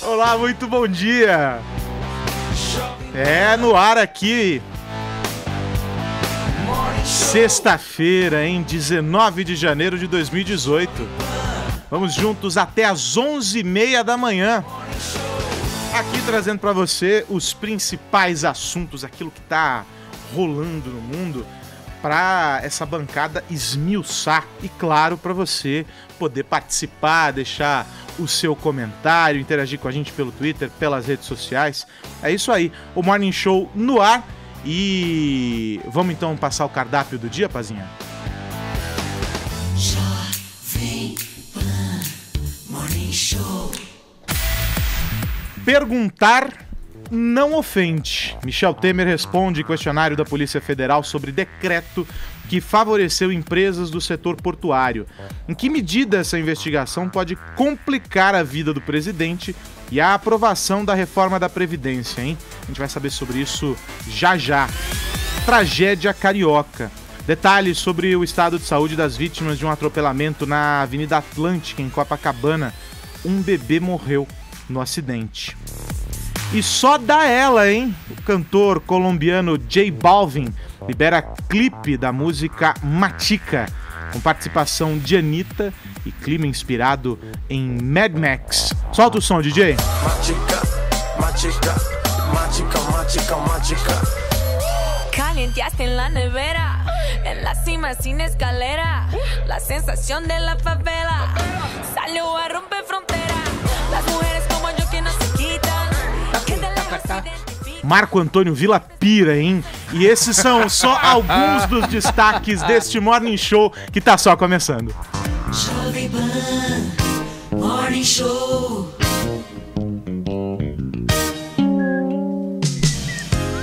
Olá, muito bom dia. No ar aqui. Sexta-feira, hein? 19 de janeiro de 2018. Vamos juntos até às 11h30 da manhã. Aqui trazendo pra você os principais assuntos, aquilo que tá rolando no mundo, pra essa bancada esmiuçar e, claro, pra você poder participar, deixar o seu comentário, interagir com a gente pelo Twitter, pelas redes sociais. É isso aí, o Morning Show no ar. E vamos então passar o cardápio do dia, Pazinha? Jovem Pan Morning Show. Perguntar não ofende. Michel Temer responde questionário da Polícia Federal sobre decreto que favoreceu empresas do setor portuário. Em que medida essa investigação pode complicar a vida do presidente e a aprovação da reforma da Previdência, hein? A gente vai saber sobre isso já já. Tragédia carioca. Detalhes sobre o estado de saúde das vítimas de um atropelamento na Avenida Atlântica, em Copacabana. Um bebê morreu no acidente. E só dá ela, hein? O cantor colombiano J Balvin libera clipe da música Matica, com participação de Anitta e clima inspirado em Mad Max. Solta o som, DJ. Matica, matica, matica, matica, matica. Calienteaste en la nevera, en la cima sin escalera, la sensación de la favela, salió a romper frontera, las mujeres como yo que no se quitan, que de lejos se identifican. Marco Antônio Vila Pira, hein? E esses são só alguns dos destaques deste Morning Show que tá só começando. Jovem Pan Morning Show.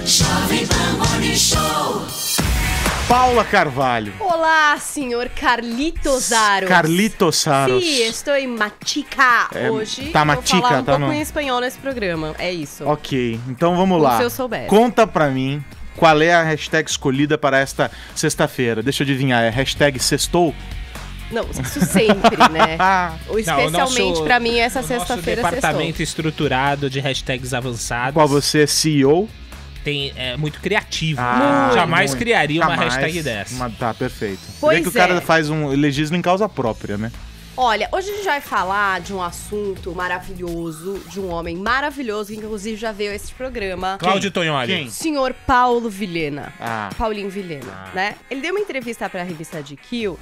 Jovem Pan Morning Show. Paula Carvalho. Olá, senhor Carlitos Aros. Carlitos Aros. Sim, estou em Matica hoje. Tá Vou Matica, falar um tá pouco no... em espanhol nesse programa, é isso. Ok, então vamos lá. Se eu soubesse. Conta pra mim qual é a hashtag escolhida para esta sexta-feira. Deixa eu adivinhar, é hashtag sextou? Não, isso sempre, né? Especialmente pra mim, essa sexta-feira sextou. Departamento estruturado de hashtags avançados. Qual você é CEO? É muito criativo. Jamais criaria uma hashtag dessa. Tá, perfeito. Pois vê que o cara faz legisla em causa própria, né? Olha, hoje a gente vai falar de um assunto maravilhoso, de um homem maravilhoso, que inclusive já veio a esse programa. Cláudio Tonholi. Quem? Senhor Paulo Vilhena. Ah. Paulinho Vilhena, né? Ele deu uma entrevista pra revista GQ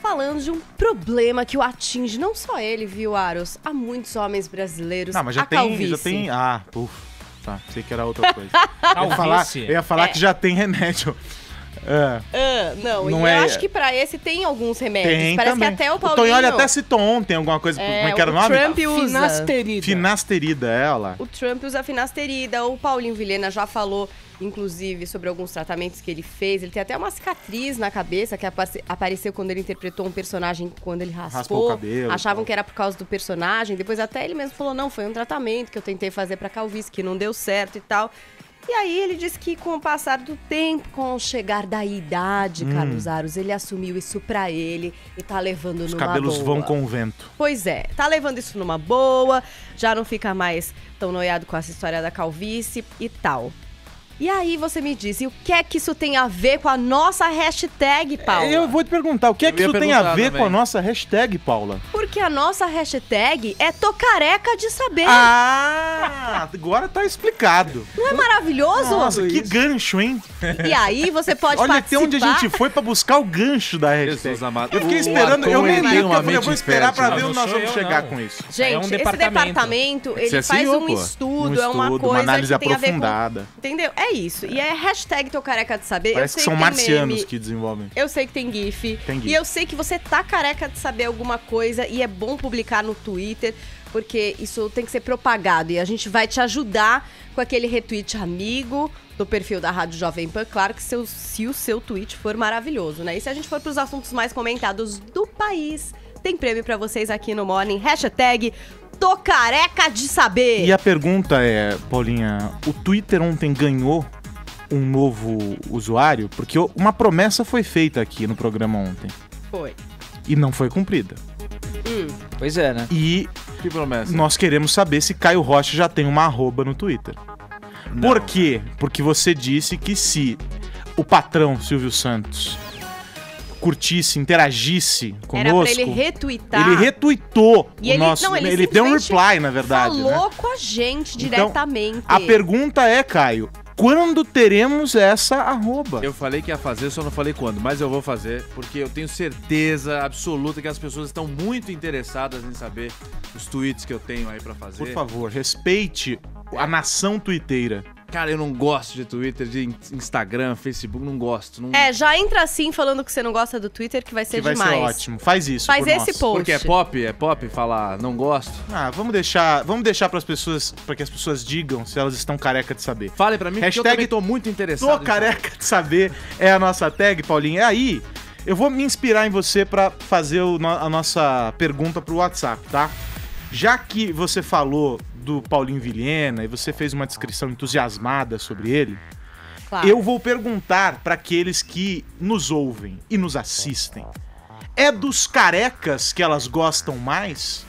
falando de um problema que o atinge, não só ele, viu, Aros? Há muitos homens brasileiros. Não, mas já tem. Tá, sei que era outra coisa. Eu ia falar que já tem remédio. Eu acho que pra esse tem alguns remédios. Tem Parece também. que até o Paulinho... O Tonholi até citou ontem alguma coisa. Como é que era o nome? Trump usa. Finasterida, ela. O Trump usa finasterida. O Paulinho Vilhena já falou, inclusive, sobre alguns tratamentos que ele fez. Ele tem até uma cicatriz na cabeça que apareceu quando ele interpretou um personagem quando ele raspou o cabelo. Achavam que era por causa do personagem. Depois até ele mesmo falou, não, foi um tratamento que eu tentei fazer pra calvície, que não deu certo e tal. E aí ele disse que com o passar do tempo, com o chegar da idade, Carlos Aros, ele assumiu isso pra ele e tá levando numa boa. Os cabelos vão com o vento. Pois é, tá levando isso numa boa, já não fica mais tão noiado com essa história da calvície e tal. E aí você me diz, e o que é que isso tem a ver com a nossa hashtag, Paula? Eu vou te perguntar, o que é que isso tem a ver com a nossa hashtag, Paula? Porque a nossa hashtag é Tô Careca de Saber. Agora tá explicado. Não é maravilhoso? Nossa, que gancho, hein? E aí você pode participar. Olha, até onde a gente foi pra buscar o gancho da hashtag. Eu fiquei esperando, eu vou esperar pra ver onde nós vamos chegar com isso. Gente, esse departamento, ele faz um estudo, é uma coisa, uma análise que tem aprofundada. A ver com, entendeu? É isso. E é hashtag Tô Careca de Saber. Parece que são marcianos que desenvolvem. Eu sei que tem GIF. E eu sei que você tá careca de saber alguma coisa e é bom publicar no Twitter, porque isso tem que ser propagado. E a gente vai te ajudar com aquele retweet amigo do perfil da Rádio Jovem Pan. Claro que se o seu tweet for maravilhoso, né? E se a gente for pros assuntos mais comentados do país, tem prêmio pra vocês aqui no Morning. Hashtag Tô Careca de Saber. E a pergunta é, Paulinha, o Twitter ontem ganhou um novo usuário? Porque uma promessa foi feita aqui no programa ontem. Foi. E não foi cumprida. Pois é, né? E Que promessa? Nós queremos saber se Caio Rocha já tem uma arroba no Twitter. Não. Por quê? Porque você disse que se o patrão Silvio Santos curtisse, interagisse conosco... Era pra ele retweetar. Ele retweetou E o ele- nosso... não, ele deu um simplesmente reply, na verdade, Falou né? com a gente Então, diretamente. A pergunta é, Caio, quando teremos essa arroba? Eu falei que ia fazer, só não falei quando, mas eu vou fazer, porque eu tenho certeza absoluta que as pessoas estão muito interessadas em saber os tweets que eu tenho aí pra fazer. Por favor, respeite a nação tuiteira. Cara, eu não gosto de Twitter, de Instagram, Facebook, não gosto. Não... Já entra assim falando que você não gosta do Twitter, que vai ser Que vai demais. ser ótimo. Faz isso Faz por esse nós. post. Porque é pop falar não gosto. Vamos deixar para as pessoas, para que as pessoas digam se elas estão careca de saber. Fale pra mim, porque eu Hashtag também tô muito interessado. Tô em careca de saber é a nossa tag, Paulinho. É aí, eu vou me inspirar em você pra fazer a nossa pergunta pro WhatsApp, tá? Já que você falou do Paulinho Vilhena e você fez uma descrição entusiasmada sobre ele, Claro. eu vou perguntar pra aqueles que nos ouvem e nos assistem. É dos carecas que elas gostam mais?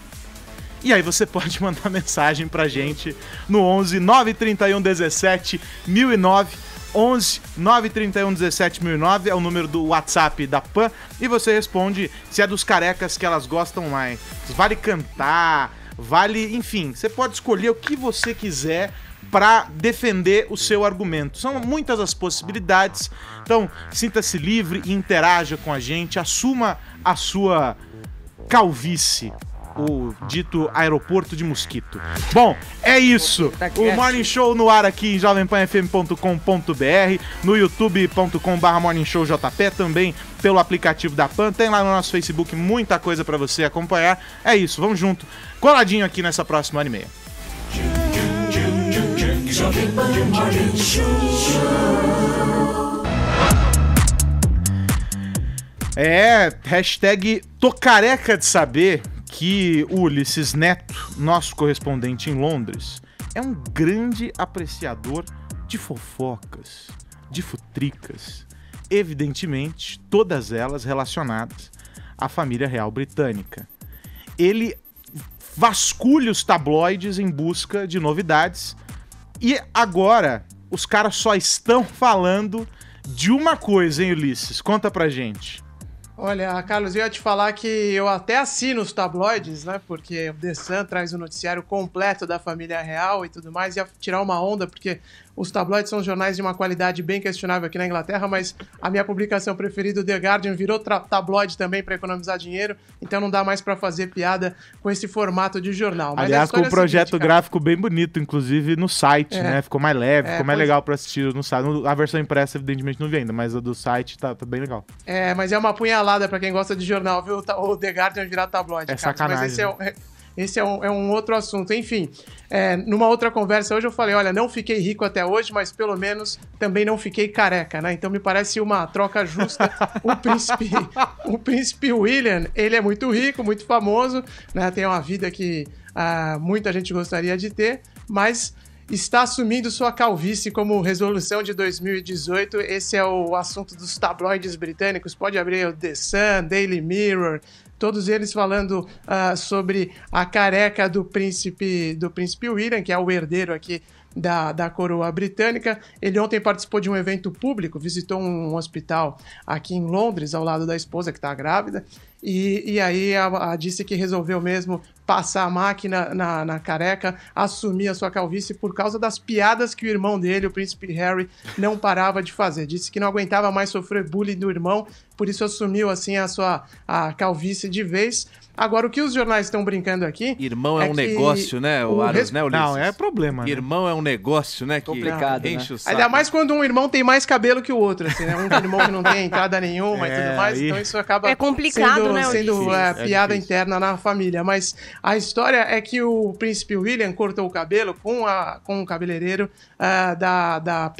E aí você pode mandar mensagem pra gente no 11 931 17 1009. 11 931 17 1009 é o número do WhatsApp da PAN. E você responde se é dos carecas que elas gostam mais. Vale cantar, vale... Enfim, você pode escolher o que você quiser pra defender o seu argumento. São muitas as possibilidades. Então, sinta-se livre e interaja com a gente. Assuma a sua calvície. O dito aeroporto de mosquito. Bom, é isso. O Morning Show no ar aqui em jovempanfm.com.br, no youtube.com/morningshowjp, também pelo aplicativo da PAN. Tem lá no nosso Facebook muita coisa pra você acompanhar. É isso, vamos junto. Coladinho aqui nessa próxima hora e meia. Hashtag tô careca de saber que o Ulisses Neto, nosso correspondente em Londres, é um grande apreciador de fofocas, de futricas, evidentemente todas elas relacionadas à família real britânica. Ele vasculha os tabloides em busca de novidades e agora os caras só estão falando de uma coisa, hein, Ulisses? Conta pra gente. Olha, Carlos, eu ia te falar que eu até assino os tabloides, né? Porque o The Sun traz o noticiário completo da família real e tudo mais. Ia tirar uma onda, porque os tabloides são jornais de uma qualidade bem questionável aqui na Inglaterra, mas a minha publicação preferida, o The Guardian, virou tabloide também para economizar dinheiro, então não dá mais para fazer piada com esse formato de jornal. Mas aliás, com um projeto seguinte, gráfico bem bonito, inclusive no site, né? Ficou mais leve, ficou mais legal para assistir no site. A versão impressa, evidentemente, não vi ainda, mas a do site tá bem legal. Mas é uma punhalada para quem gosta de jornal, viu? O The Guardian virar tabloide. É sacanagem. Mas esse é um outro assunto. Enfim, numa outra conversa hoje eu falei, olha, não fiquei rico até hoje, mas pelo menos também não fiquei careca, né? Então me parece uma troca justa. O príncipe William, ele é muito rico, muito famoso, né? Tem uma vida que muita gente gostaria de ter, mas está assumindo sua calvície como resolução de 2018. Esse é o assunto dos tabloides britânicos. Pode abrir o The Sun, Daily Mirror, todos eles falando sobre a careca do príncipe William, que é o herdeiro aqui da coroa britânica. Ele ontem participou de um evento público, visitou um hospital aqui em Londres, ao lado da esposa que está grávida, e aí disse que resolveu mesmo passar a máquina na careca, assumir a sua calvície por causa das piadas que o irmão dele, o príncipe Harry, não parava de fazer. Disse que não aguentava mais sofrer bullying do irmão, por isso assumiu assim a calvície de vez. Agora, o que os jornais estão brincando aqui... Irmão é um negócio, né, o Aros, né, Ulisses? Não, é problema. Né? Irmão é um negócio, né? Complicado, que enche né? o saco. Ainda mais quando um irmão tem mais cabelo que o outro, assim, né? Um irmão que não tem entrada nenhuma e tudo mais, então isso acaba complicado, sendo piada difícil. interna na família. Mas a história é que o príncipe William cortou o cabelo com um cabeleireiro da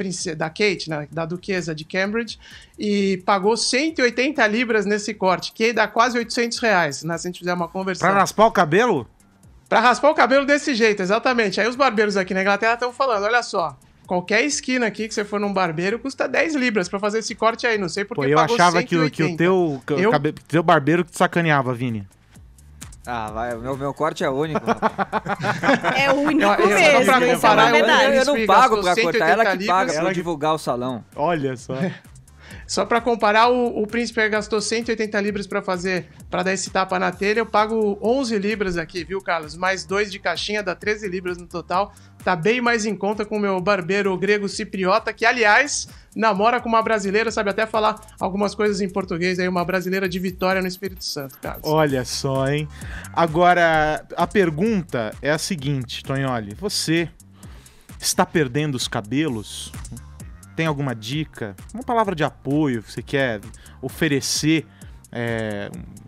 Kate, né, da duquesa de Cambridge, e pagou 180 libras nesse corte, que dá quase R$800, né, se a gente fizer uma conversão. Pra raspar o cabelo? Pra raspar o cabelo desse jeito, exatamente. Aí os barbeiros aqui na Inglaterra estão falando, olha só, qualquer esquina aqui que você for num barbeiro custa 10 libras pra fazer esse corte aí, não sei porque eu pagou achava 180. que o teu barbeiro que te sacaneava, Vini. vai, meu corte é único. É único Só mesmo, pra isso é comparar, uma verdade. Eu não pago pra cortar, ela que libras, paga pra divulgar o salão. Olha só. Só pra comparar, o príncipe gastou 180 libras pra dar esse tapa na telha. Eu pago 11 libras aqui, viu, Carlos? Mais 2 de caixinha, dá 13 libras no total. Tá bem mais em conta com o meu barbeiro grego cipriota, que, aliás, namora com uma brasileira, sabe até falar algumas coisas em português aí, uma brasileira de Vitória no Espírito Santo, Carlos. Olha só, hein? Agora, a pergunta é a seguinte, Tonholi. Você está perdendo os cabelos? Tem alguma dica? Uma palavra de apoio que você quer oferecer?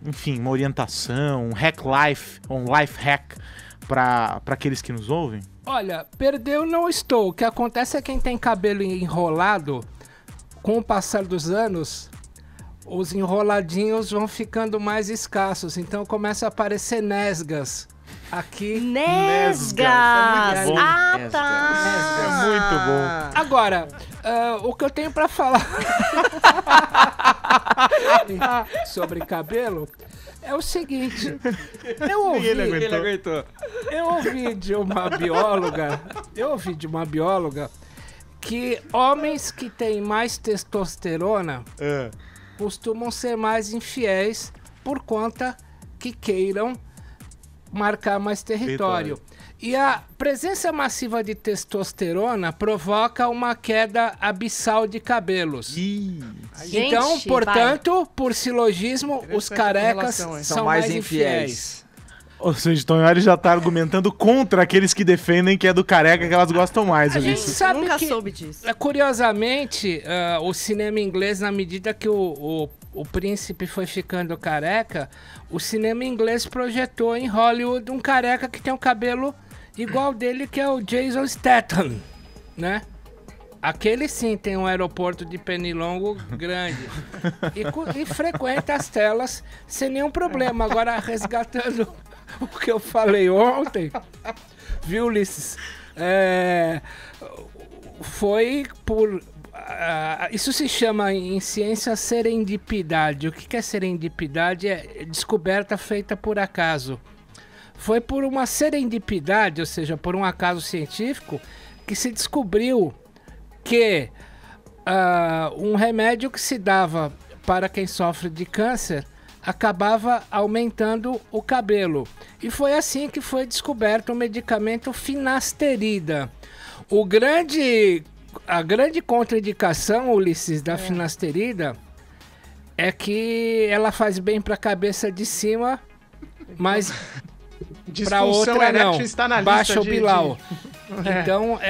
Enfim, uma orientação, um life hack para aqueles que nos ouvem? Olha, perdeu não estou. O que acontece é que quem tem cabelo enrolado, com o passar dos anos, os enroladinhos vão ficando mais escassos. Então começa a aparecer nesgas aqui. Nesgas! É muito bom. Ah, É tá! muito bom. Agora, o que eu tenho pra falar sobre cabelo é o seguinte. Eu ouvi de uma bióloga que homens que têm mais testosterona costumam ser mais infiéis por conta que queiram marcar mais território. E a presença massiva de testosterona provoca uma queda abissal de cabelos. Então, portanto, por silogismo, os carecas são mais infiéis. Ou seja, o Tonholi já tá argumentando contra aqueles que defendem que é do careca que elas gostam mais. A gente sabe Nunca que, soube disso. Curiosamente, o cinema inglês, na medida que o príncipe foi ficando careca, o cinema inglês projetou em Hollywood um careca que tem um cabelo igual dele, que é o Jason Statham, né? Aquele sim tem um aeroporto de pernilongo grande e frequenta as telas sem nenhum problema. Agora, resgatando o que eu falei ontem, viu, Ulisses? Foi por... isso se chama em ciência serendipidade. O que é serendipidade? É descoberta feita por acaso. Foi por uma serendipidade, ou seja, por um acaso científico, que se descobriu que um remédio que se dava para quem sofre de câncer acabava aumentando o cabelo. E foi assim que foi descoberto o medicamento finasterida. A grande contraindicação, Ulisses, da finasterida é que ela faz bem para a cabeça de cima, mas para outra não. Está na baixa lista o Bilal. Então,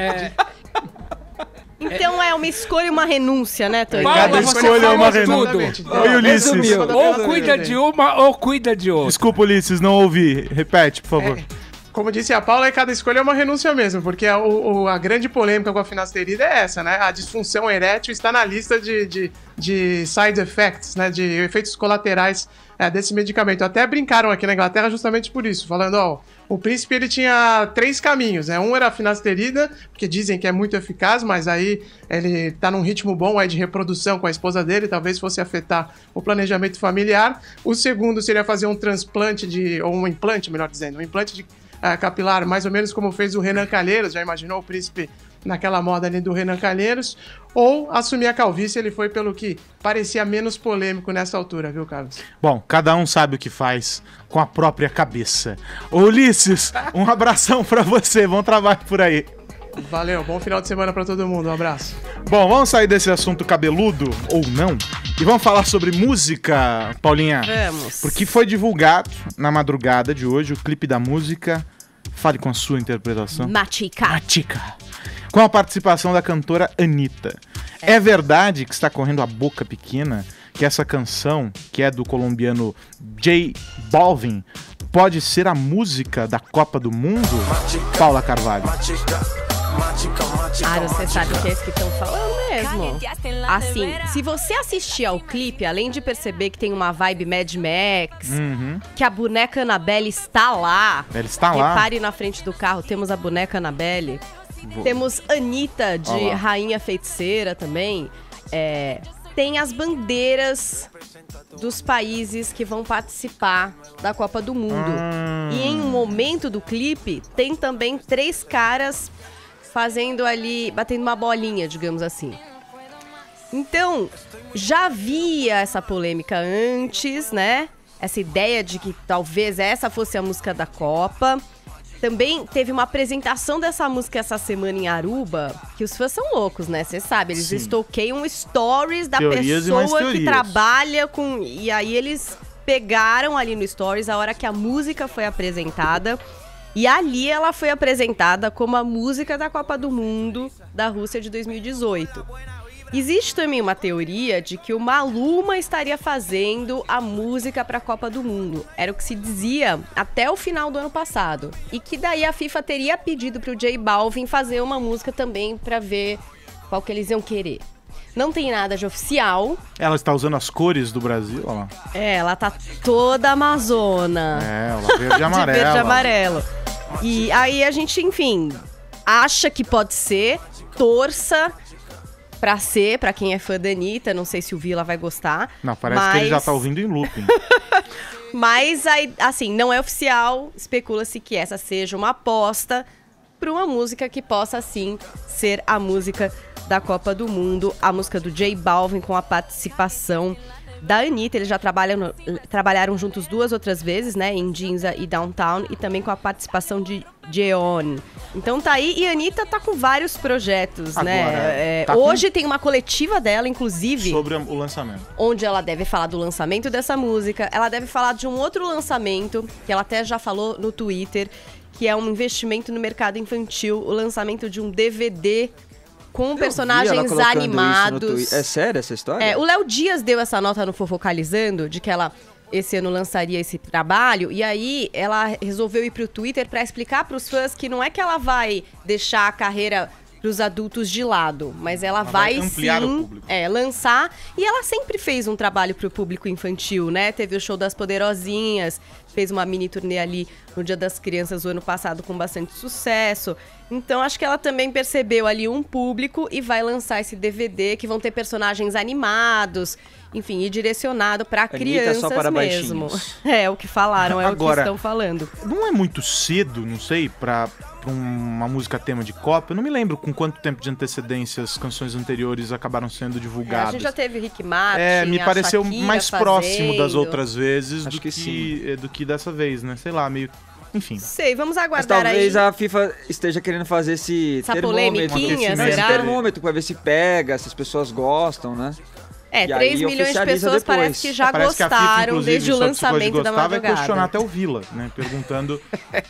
Então é uma escolha e uma renúncia, né, Tonholi? Cada escolha é uma renúncia. Oi, Ulisses. Ou cuida de uma ou cuida de outra. Desculpa, Ulisses, não ouvi. Repete, por favor. Como disse a Paula, cada escolha é uma renúncia mesmo, porque a grande polêmica com a finasterida é essa, né? A disfunção erétil está na lista de side effects, né? De efeitos colaterais desse medicamento. Até brincaram aqui na Inglaterra justamente por isso, falando, o príncipe ele tinha 3 caminhos, né? Um era a finasterida, porque dizem que é muito eficaz, mas aí ele tá num ritmo bom aí de reprodução com a esposa dele, talvez fosse afetar o planejamento familiar. O segundo seria fazer um transplante ou um implante, melhor dizendo, um implante de capilar, mais ou menos como fez o Renan Calheiros, já imaginou o príncipe naquela moda ali do Renan Calheiros, ou assumir a calvície, ele foi pelo que parecia menos polêmico nessa altura, viu, Carlos? Bom, cada um sabe o que faz com a própria cabeça. Ô, Ulisses, um abração pra você, bom trabalho por aí. Valeu, bom final de semana pra todo mundo, um abraço. Bom, vamos sair desse assunto cabeludo, ou não, e vamos falar sobre música, Paulinha. Vamos. Porque foi divulgado na madrugada de hoje o clipe da música. Fale com a sua interpretação. Machica. Com a participação da cantora Anitta. É verdade que está correndo a boca pequena que essa canção, que é do colombiano J Balvin, pode ser a música da Copa do Mundo? Paula Carvalho. Você sabe que é isso que estão falando mesmo. Assim, se você assistir ao clipe, além de perceber que tem uma vibe Mad Max, que a boneca Annabelle está lá. Ela está lá. Repare na frente do carro, temos a boneca Annabelle. Temos Anitta de Rainha Feiticeira também. tem as bandeiras dos países que vão participar da Copa do Mundo. E em um momento do clipe, tem também 3 caras fazendo ali, batendo uma bolinha, digamos assim. Então, já havia essa polêmica antes, né? Essa ideia de que talvez essa fosse a música da Copa. Também teve uma apresentação dessa música essa semana em Aruba, que os fãs são loucos, né? Você sabe, eles stalkeiam stories da pessoa que trabalha com... E aí eles pegaram ali no stories a hora que a música foi apresentada. E ali ela foi apresentada como a música da Copa do Mundo da Rússia de 2018. Existe também uma teoria de que o Maluma estaria fazendo a música para a Copa do Mundo. Era o que se dizia até o final do ano passado. E que daí a FIFA teria pedido para o J Balvin fazer uma música também para ver qual que eles iam querer. Não tem nada de oficial. Ela está usando as cores do Brasil, olha lá. Ela tá toda amazona. Ela verde e amarelo. De verde e amarelo. E aí a gente, enfim, acha que pode ser, torça pra ser, pra quem é fã da Anitta, não sei se o Vila vai gostar. Não, parece que ele já tá ouvindo em looping. Mas, assim, não é oficial, especula-se que essa seja uma aposta pra uma música que possa, sim, ser a música da Copa do Mundo, a música do J Balvin com a participação da Anitta. Eles já trabalharam juntos 2 outras vezes, né, em Ginza e Downtown, e também com a participação de Jeon. Então tá aí, e a Anitta tá com vários projetos, agora, né? Hoje tem uma coletiva dela, inclusive, sobre o lançamento, onde ela deve falar do lançamento dessa música. Ela deve falar de um outro lançamento, que ela até já falou no Twitter, que é um investimento no mercado infantil, o lançamento de um DVD com personagens animados. É sério essa história? O Léo Dias deu essa nota no Fofocalizando, de que ela esse ano lançaria esse trabalho, e aí ela resolveu ir pro Twitter para explicar pros fãs que não é que ela vai deixar a carreira pros adultos de lado, mas ela vai ampliar sim o público. Lançar. E ela sempre fez um trabalho pro público infantil, né? Teve o show das Poderosinhas, fez uma mini turnê ali no Dia das Crianças o ano passado com bastante sucesso. Então acho que ela também percebeu ali um público e vai lançar esse DVD que vão ter personagens animados, enfim, e direcionado para crianças só para mesmo. baixinhos. É o que falaram, é Agora, o que estão falando. Não é muito cedo, não sei, pra uma música tema de Copa? Eu não me lembro com quanto tempo de antecedência as canções anteriores acabaram sendo divulgadas. A gente já teve Rick Martin, me pareceu Shakira mais fazendo. Próximo das outras vezes Acho do que dessa vez, né? Sei lá, meio... Enfim. Sei, vamos Mas aguardar talvez aí. a FIFA esteja querendo fazer esse Essa termômetro. polemiquinha, Esse será? termômetro pra ver se pega, se as pessoas gostam, né? É, E 3 aí milhões de oficializa pessoas depois. parece que já Parece que a FIFA, gostaram inclusive, desde o só depois de lançamento da gostar, vai madrugada. questionar até o Vila, né? Perguntando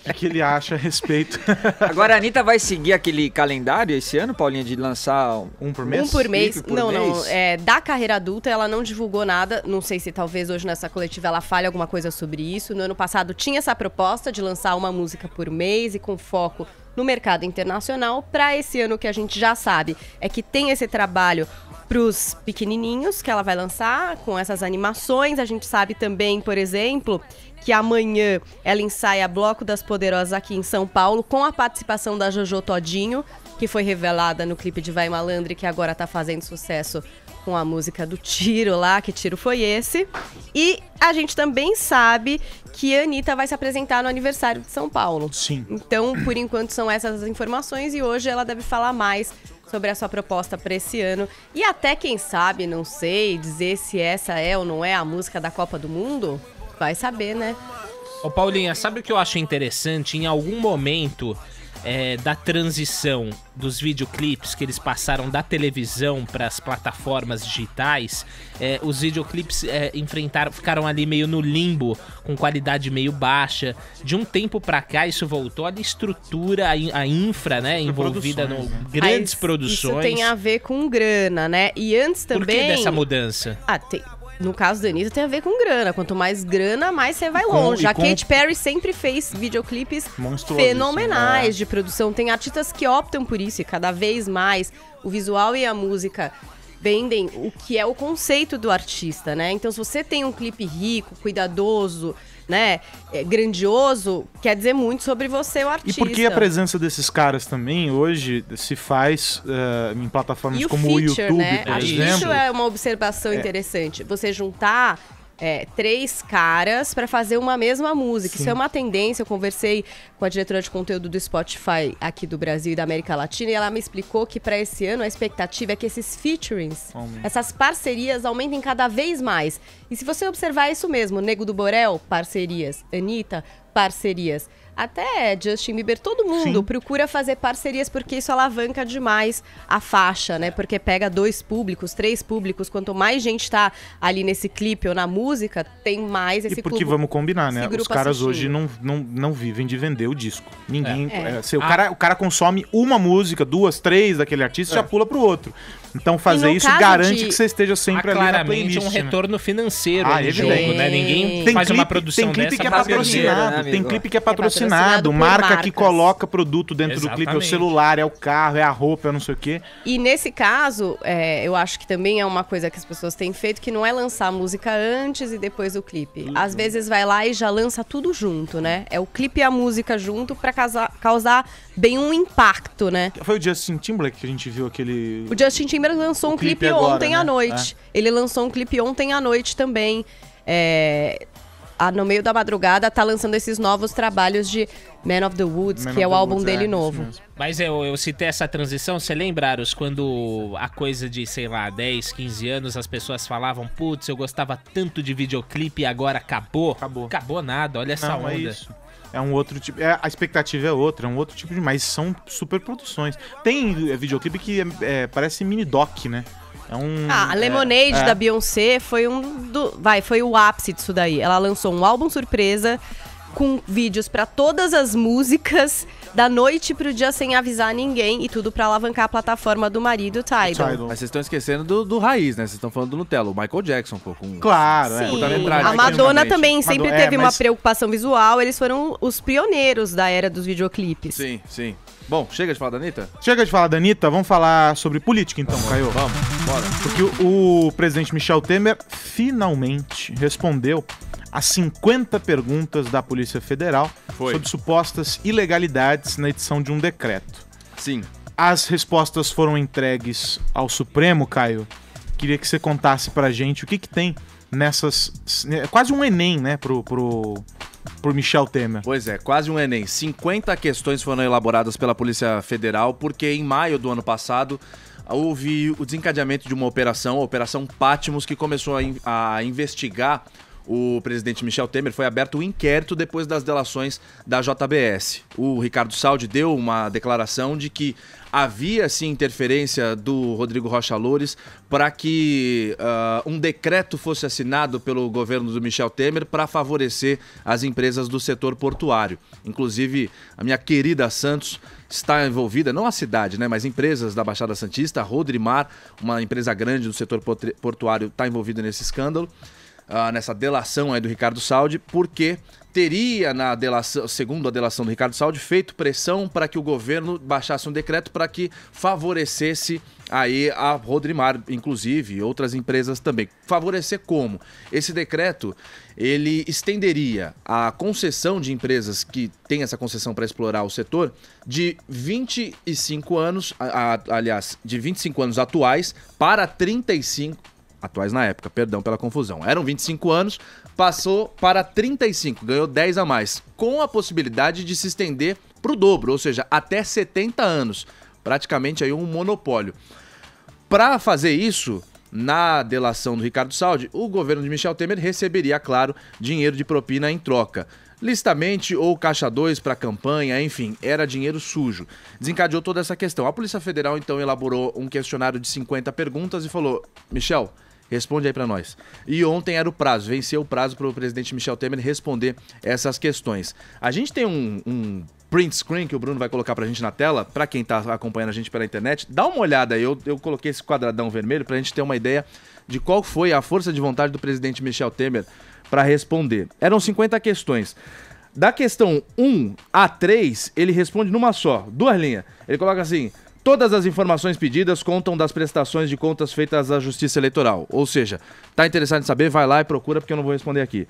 o que ele acha a respeito. Agora a Anitta vai seguir aquele calendário esse ano, Paulinha, de lançar Um por mês? Um por mês. Clipe por Não. mês? Da carreira adulta, ela não divulgou nada. Não sei se talvez hoje nessa coletiva ela fale alguma coisa sobre isso. No ano passado tinha essa proposta de lançar uma música por mês e com foco no mercado internacional. Para esse ano, que a gente já sabe é que tem esse trabalho pros pequenininhos que ela vai lançar com essas animações. A gente sabe também, por exemplo, que amanhã ela ensaia Bloco das Poderosas aqui em São Paulo com a participação da Jojo Todinho, que foi revelada no clipe de Vai Malandro e que agora tá fazendo sucesso com a música do Tiro lá, que tiro foi esse. E a gente também sabe que a Anitta vai se apresentar no aniversário de São Paulo. Sim. Então, por enquanto, são essas as informações e hoje ela deve falar mais sobre a sua proposta para esse ano. E até, quem sabe, não sei, dizer se essa é ou não é a música da Copa do Mundo. Vai saber, né? Ô Paulinha, sabe o que eu acho interessante? Em algum momento da transição dos videoclipes que eles passaram da televisão para as plataformas digitais, os videoclipes ficaram ali meio no limbo, com qualidade meio baixa. De um tempo pra cá isso voltou, a estrutura, a infra, né, envolvida no grandes produções. Isso tem a ver com grana, né? E antes também... Por que dessa mudança? No caso da Anitta tem a ver com grana. Quanto mais grana, mais você vai longe. A Katy Perry sempre fez videoclipes fenomenais de produção. Tem artistas que optam por isso e cada vez mais o visual e a música vendem o que é o conceito do artista, né? Então, se você tem um clipe rico, cuidadoso, né, grandioso, quer dizer muito sobre você, o artista. E porque a presença desses caras também hoje se faz em plataformas e como feature, o YouTube, né? por Acho que exemplo. isso é uma observação interessante. Você juntar 3 caras para fazer uma mesma música. Isso é uma tendência. Eu conversei com a diretora de conteúdo do Spotify aqui do Brasil e da América Latina e ela me explicou que para esse ano a expectativa é que esses featurings, essas parcerias aumentem cada vez mais. E se você observar isso mesmo, Nego do Borel, parcerias, Anitta, parcerias, até Justin Bieber, todo mundo procura fazer parcerias porque isso alavanca demais a faixa, né? Porque pega 2 públicos, 3 públicos, quanto mais gente tá ali nesse clipe ou na música, tem mais esse E porque clube, vamos combinar, né? Os caras assistindo. hoje não vivem de vender o disco. Ninguém. O cara consome uma música, 2, 3 daquele artista e já pula pro outro. Então fazer isso garante que você esteja sempre ali na playlist. Claramente um retorno financeiro no jogo, né? Ninguém faz uma produção tem clipe dessa que é pra ganhar patrocinado, dinheiro, né, tem clipe que é patrocinado, por marca marcas. que coloca produto dentro do clipe, é o Exatamente. celular, é o carro, é a roupa, é não sei o quê. E nesse caso, eu acho que também é uma coisa que as pessoas têm feito, que não é lançar a música antes e depois o clipe. Às vezes vai lá e já lança tudo junto, né? É o clipe e a música junto pra causar bem um impacto, né? Foi o Justin Timberlake que a gente viu aquele... O Justin Timberlake lançou um clipe agora, ontem né? à noite. Ele lançou um clipe ontem à noite também. No meio da madrugada tá lançando esses novos trabalhos de Man of the Woods, que é o álbum dele novo. Mas eu citei essa transição, você lembra, Aros, quando a coisa de, sei lá, 10, 15 anos, as pessoas falavam, putz, eu gostava tanto de videoclipe e agora acabou? Acabou nada, olha essa onda. É isso. É um outro tipo. A expectativa é outra, é um outro tipo de. Mas são super produções. Tem videoclipe que parece mini doc, né? A Lemonade da Beyoncé foi foi o ápice disso daí. Ela lançou um álbum surpresa com vídeos pra todas as músicas da noite pro dia sem avisar ninguém e tudo pra alavancar a plataforma do marido, Tidal. Mas vocês estão esquecendo do raiz, né? Vocês estão falando do Nutella, o Michael Jackson, pô. Claro, Sim. A Madonna também sempre teve uma preocupação visual. Eles foram os pioneiros da era dos videoclipes. Sim, sim. Bom, chega de falar da Anitta? Chega de falar da Anitta, vamos falar sobre política então, Caio. Vamos, bora. Porque o presidente Michel Temer finalmente respondeu a 50 perguntas da Polícia Federal sobre supostas ilegalidades na edição de um decreto. Sim. As respostas foram entregues ao Supremo, Caio. Queria que você contasse pra gente o que tem nessas... Quase um Enem, né, pro Michel Temer. Pois é, quase um Enem. 50 questões foram elaboradas pela Polícia Federal, porque em maio do ano passado houve o desencadeamento de uma operação, a Operação Patmos, que começou a investigar o presidente Michel Temer. Foi aberto um inquérito depois das delações da JBS. O Ricardo Saldi deu uma declaração de que havia, sim, interferência do Rodrigo Rocha Loures para que um decreto fosse assinado pelo governo do Michel Temer para favorecer as empresas do setor portuário. Inclusive, a minha querida Santos está envolvida, não a cidade, né, mas empresas da Baixada Santista. A Rodrimar, uma empresa grande do setor portuário, está envolvida nesse escândalo. Nessa delação aí do Ricardo Saldi, porque teria, na delação, segundo a delação do Ricardo Saldi, feito pressão para que o governo baixasse um decreto para que favorecesse aí a Rodrimar, inclusive, e outras empresas também. Favorecer como? Esse decreto, ele estenderia a concessão de empresas que têm essa concessão para explorar o setor de 25 anos, aliás, de 25 anos atuais para 35 atuais na época, perdão pela confusão. Eram 25 anos, passou para 35, ganhou 10 a mais, com a possibilidade de se estender para o dobro, ou seja, até 70 anos. Praticamente aí um monopólio. Para fazer isso, na delação do Ricardo Saldi, o governo de Michel Temer receberia, claro, dinheiro de propina em troca. Licitamente ou caixa 2 para campanha, enfim, era dinheiro sujo. Desencadeou toda essa questão. A Polícia Federal, então, elaborou um questionário de 50 perguntas e falou: Michel, responde aí pra nós. E ontem era o prazo, venceu o prazo pro presidente Michel Temer responder essas questões. A gente tem um print screen que o Bruno vai colocar pra gente na tela, pra quem tá acompanhando a gente pela internet. Dá uma olhada aí, eu coloquei esse quadradão vermelho pra gente ter uma ideia de qual foi a força de vontade do presidente Michel Temer pra responder. Eram 50 questões. Da questão 1 a 3, ele responde numa só, 2 linhas. Ele coloca assim: todas as informações pedidas contam das prestações de contas feitas à Justiça Eleitoral. Ou seja, tá interessado em saber, vai lá e procura, porque eu não vou responder aqui.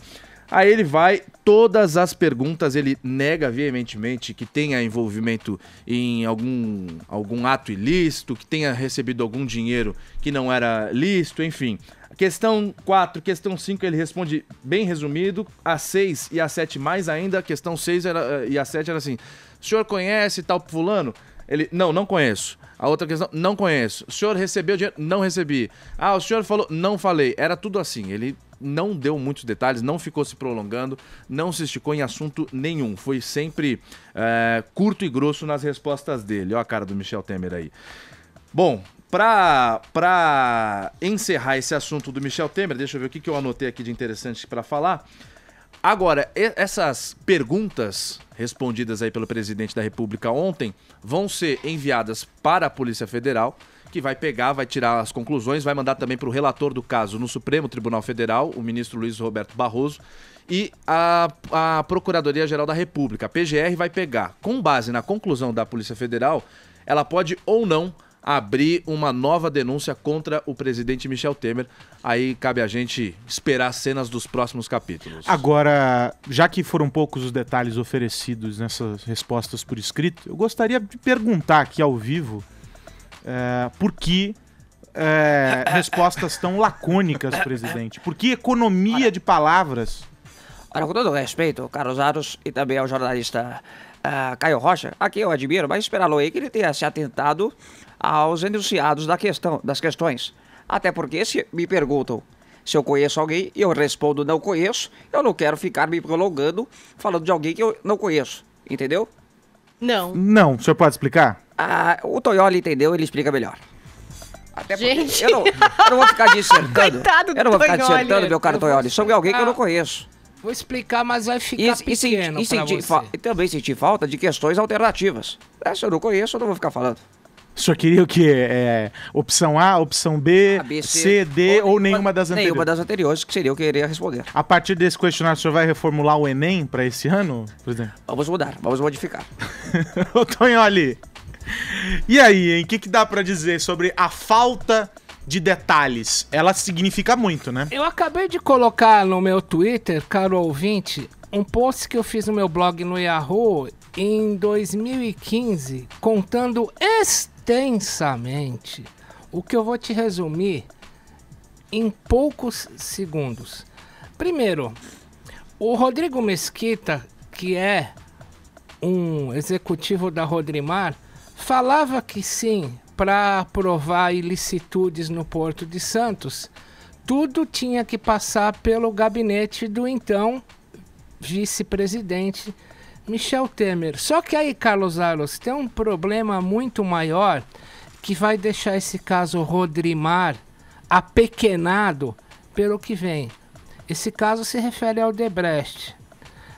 Aí ele vai, todas as perguntas, ele nega veementemente que tenha envolvimento em algum ato ilícito, que tenha recebido algum dinheiro que não era lícito, enfim. Questão 4, questão 5 ele responde bem resumido, a 6 e a 7 mais ainda, a questão 6 e a 7 era assim, o senhor conhece tal fulano? Ele, não conheço. A outra questão, não conheço. O senhor recebeu dinheiro? Não recebi. Ah, o senhor falou? Não falei. Era tudo assim. Ele não deu muitos detalhes, não ficou se prolongando, não se esticou em assunto nenhum. Foi sempre curto e grosso nas respostas dele. Ó a cara do Michel Temer aí. Bom, pra encerrar esse assunto do Michel Temer, deixa eu ver o que eu anotei aqui de interessante para falar. Agora, essas perguntas respondidas aí pelo presidente da República ontem vão ser enviadas para a Polícia Federal, que vai pegar, vai tirar as conclusões, vai mandar também para o relator do caso no Supremo Tribunal Federal, o ministro Luiz Roberto Barroso, e a Procuradoria-Geral da República, a PGR, vai pegar. Com base na conclusão da Polícia Federal, ela pode ou não abrir uma nova denúncia contra o presidente Michel Temer. Aí cabe a gente esperar as cenas dos próximos capítulos. Agora, já que foram poucos os detalhes oferecidos nessas respostas por escrito, eu gostaria de perguntar aqui ao vivo por que respostas tão lacônicas, presidente? Por que economia de palavras? Olha, com todo respeito, Carlos Aros, e também ao jornalista Caio Rocha, aqui eu admiro, mas esperá-lo aí que ele tenha se atentado aos enunciados das questões. Até porque se me perguntam se eu conheço alguém e eu respondo não conheço, eu não quero ficar me prolongando falando de alguém que eu não conheço, entendeu? Não. O senhor pode explicar? O Toioli entendeu, ele explica melhor. Até porque Gente. eu não vou ficar dissertando. Coitado do Eu não vou ficar Toioli. dissertando, meu caro Toioli, sobre alguém que eu não conheço. Vou explicar, mas vai ficar pequeno pra você. E também sentir falta de questões alternativas. Se eu não conheço, eu não vou ficar falando. O senhor queria o quê? Opção A, opção B, C, D ou nenhuma das anteriores? Nenhuma das anteriores, que seria o que eu iria responder. A partir desse questionário, o senhor vai reformular o Enem para esse ano, presidente? Vamos mudar, vamos modificar. Ô, Tonholi, e aí, hein? O que dá para dizer sobre a falta de detalhes? Ela significa muito, né? Eu acabei de colocar no meu Twitter, caro ouvinte, um post que eu fiz no meu blog no Yahoo em 2015, contando extensamente o que eu vou te resumir em poucos segundos. Primeiro, o Rodrigo Mesquita, que é um executivo da Rodrimar, falava que sim, para aprovar ilicitudes no Porto de Santos, tudo tinha que passar pelo gabinete do então vice-presidente Michel Temer. Só que aí, Carlos Aros, tem um problema muito maior que vai deixar esse caso Rodrimar apequenado pelo que vem. Esse caso se refere ao Odebrecht.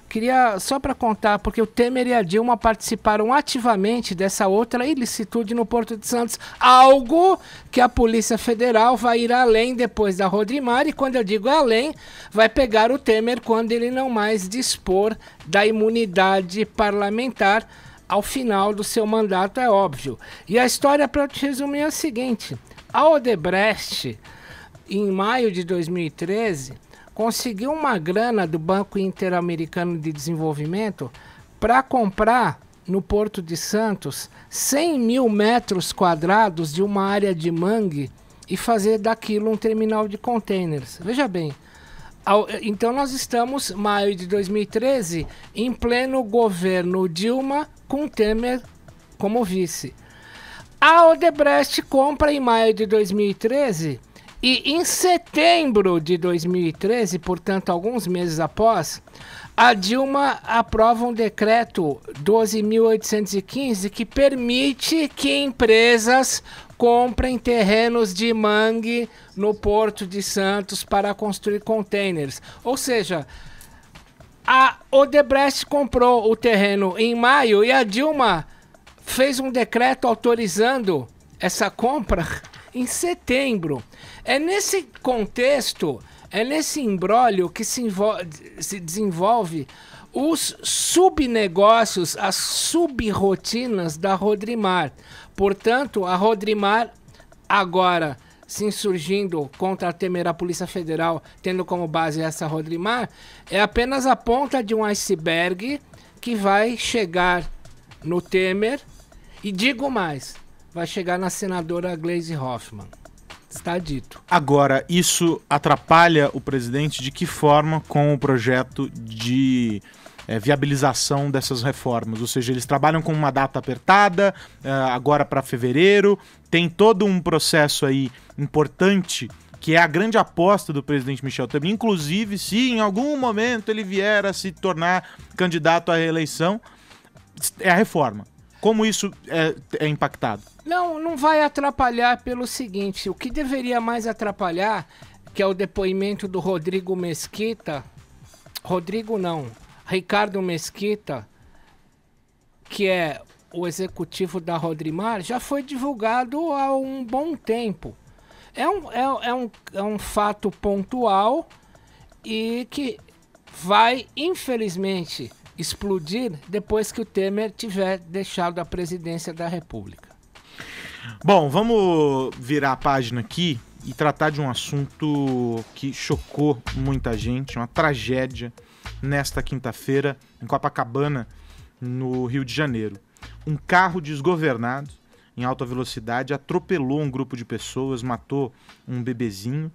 Queria, só para contar, porque o Temer e a Dilma participaram ativamente dessa outra ilicitude no Porto de Santos, algo que a Polícia Federal vai ir além depois da Rodrimar, e quando eu digo além, vai pegar o Temer quando ele não mais dispor da imunidade parlamentar ao final do seu mandato, é óbvio. E a história, para te resumir, é a seguinte: a Odebrecht, em maio de 2013... conseguiu uma grana do Banco Interamericano de Desenvolvimento para comprar no Porto de Santos 100 mil metros quadrados de uma área de mangue e fazer daquilo um terminal de containers. Veja bem, então nós estamos, maio de 2013, em pleno governo Dilma, com Temer como vice. A Odebrecht compra em maio de 2013... e em setembro de 2013, portanto, alguns meses após, a Dilma aprova um decreto 12.815 que permite que empresas comprem terrenos de mangue no Porto de Santos para construir containers. Ou seja, a Odebrecht comprou o terreno em maio e a Dilma fez um decreto autorizando essa compra em setembro. É nesse contexto, é nesse imbróglio que se desenvolve os subnegócios, as subrrotinas da Rodrimar. Portanto, a Rodrimar agora se insurgindo contra a Temer, a Polícia Federal, tendo como base essa Rodrimar, é apenas a ponta de um iceberg que vai chegar no Temer e, digo mais, vai chegar na senadora Gleisi Hoffmann. Está dito. Agora, isso atrapalha o presidente de que forma com o projeto de viabilização dessas reformas? Ou seja, eles trabalham com uma data apertada, agora para fevereiro, tem todo um processo aí importante, que é a grande aposta do presidente Michel Temer, inclusive se em algum momento ele vier a se tornar candidato à reeleição, é a reforma. Como isso é impactado? Não vai atrapalhar pelo seguinte, o que deveria mais atrapalhar, que é o depoimento do Ricardo Mesquita, que é o executivo da Rodrimar, já foi divulgado há um bom tempo. É um fato pontual e que vai, infelizmente, explodir depois que o Temer tiver deixado a presidência da República. Bom, vamos virar a página aqui e tratar de um assunto que chocou muita gente, uma tragédia, nesta quinta-feira, em Copacabana, no Rio de Janeiro. Um carro desgovernado, em alta velocidade, atropelou um grupo de pessoas, matou um bebezinho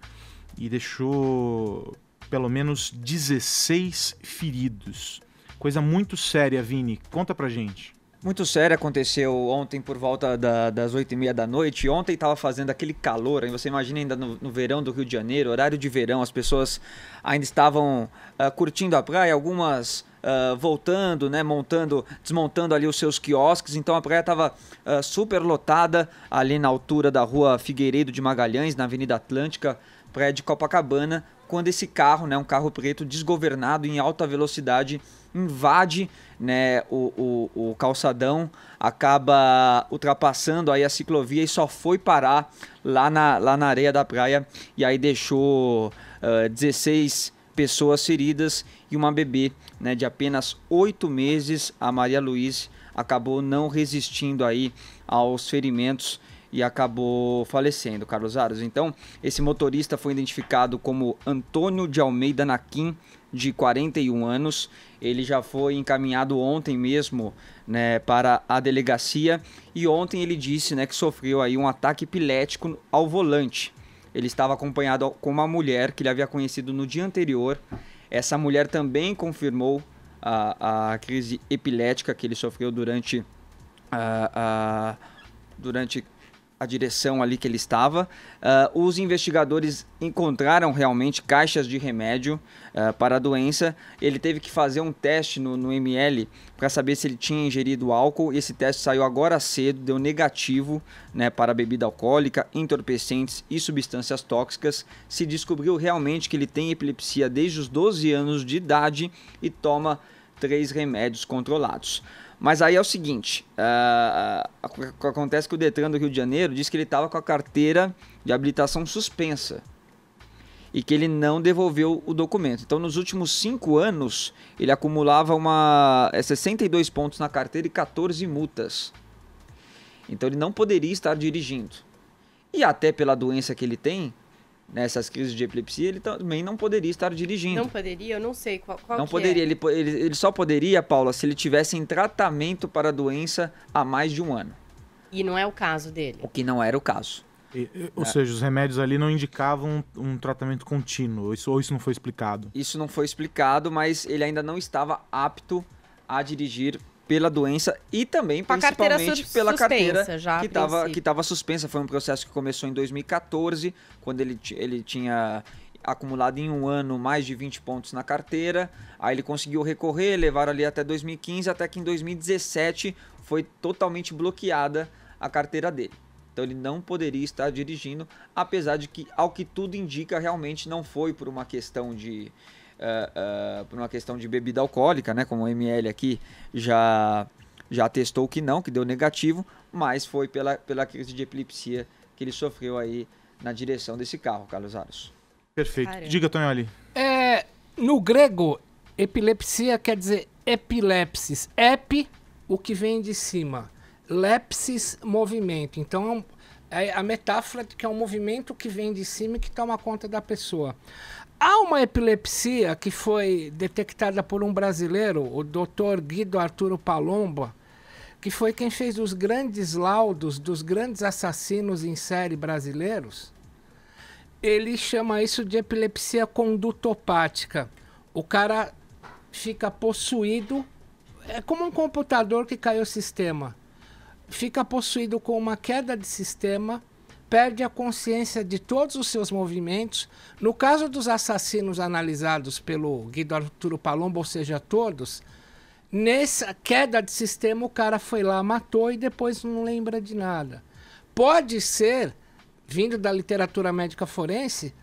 e deixou pelo menos 16 feridos. Coisa muito séria, Vini. Conta pra gente. Muito sério, aconteceu ontem por volta das 8h30 da noite. Ontem estava fazendo aquele calor, aí você imagina ainda no verão do Rio de Janeiro, horário de verão, as pessoas ainda estavam curtindo a praia, algumas voltando, né, desmontando ali os seus quiosques, então a praia estava super lotada ali na altura da rua Figueiredo de Magalhães, na Avenida Atlântica, praia de Copacabana, quando esse carro, né, um carro preto desgovernado em alta velocidade, invade, né, o calçadão, acaba ultrapassando aí a ciclovia e só foi parar lá na areia da praia e aí deixou 16 pessoas feridas e uma bebê, né, de apenas 8 meses, a Maria Luiz, acabou não resistindo aí aos ferimentos e acabou falecendo, Carlos Aros. Então, esse motorista foi identificado como Antônio de Almeida Naquim, de 41 anos. Ele já foi encaminhado ontem mesmo, né, para a delegacia e ontem ele disse, né, que sofreu aí um ataque epilético ao volante. Ele estava acompanhado com uma mulher que ele havia conhecido no dia anterior. Essa mulher também confirmou a crise epilética que ele sofreu durante a direção ali que ele estava. Os investigadores encontraram realmente caixas de remédio para a doença. Ele teve que fazer um teste no ml para saber se ele tinha ingerido álcool. Esse teste saiu agora cedo, deu negativo, né, para bebida alcoólica, entorpecentes e substâncias tóxicas. Se descobriu realmente que ele tem epilepsia desde os 12 anos de idade e toma 3 remédios controlados. Mas aí é o seguinte, acontece que o Detran do Rio de Janeiro disse que ele estava com a carteira de habilitação suspensa e que ele não devolveu o documento. Então, nos últimos 5 anos, ele acumulava 62 pontos na carteira e 14 multas. Então, ele não poderia estar dirigindo. E até pela doença que ele tem, nessas crises de epilepsia, ele também não poderia estar dirigindo. Não poderia? Eu não sei qual não que poderia. é. Ele só poderia, Paula, se ele tivesse em tratamento para a doença há mais de 1 ano. E não é o caso dele? O que não era o caso. Ou seja, os remédios ali não indicavam um tratamento contínuo, ou isso não foi explicado? Isso não foi explicado, mas ele ainda não estava apto a dirigir pela doença e também, principalmente, pela carteira que estava suspensa. Foi um processo que começou em 2014, quando ele tinha acumulado em 1 ano mais de 20 pontos na carteira. Aí ele conseguiu recorrer, levaram ali até 2015, até que em 2017 foi totalmente bloqueada a carteira dele. Então ele não poderia estar dirigindo, apesar de que, ao que tudo indica, realmente não foi por uma questão de bebida alcoólica, né? Como o ML aqui já testou que não, que deu negativo, mas foi pela crise de epilepsia que ele sofreu aí na direção desse carro, Carlos Aros. Perfeito. Caramba. Diga, Tonholi. No grego, epilepsia quer dizer epilepsis. Epi, o que vem de cima. Lepsis, movimento. Então, É a metáfora de que é um movimento que vem de cima e que toma conta da pessoa. Há uma epilepsia que foi detectada por um brasileiro, o Dr. Guido Arturo Palomba, que foi quem fez os grandes laudos dos grandes assassinos em série brasileiros. Ele chama isso de epilepsia condutopática. O cara fica possuído, é como um computador que caiu o sistema. Fica possuído com uma queda de sistema, perde a consciência de todos os seus movimentos. No caso dos assassinos analisados pelo Guido Arturo Palomba, ou seja, todos, nessa queda de sistema o cara foi lá, matou e depois não lembra de nada. Pode ser, vindo da literatura médica forense,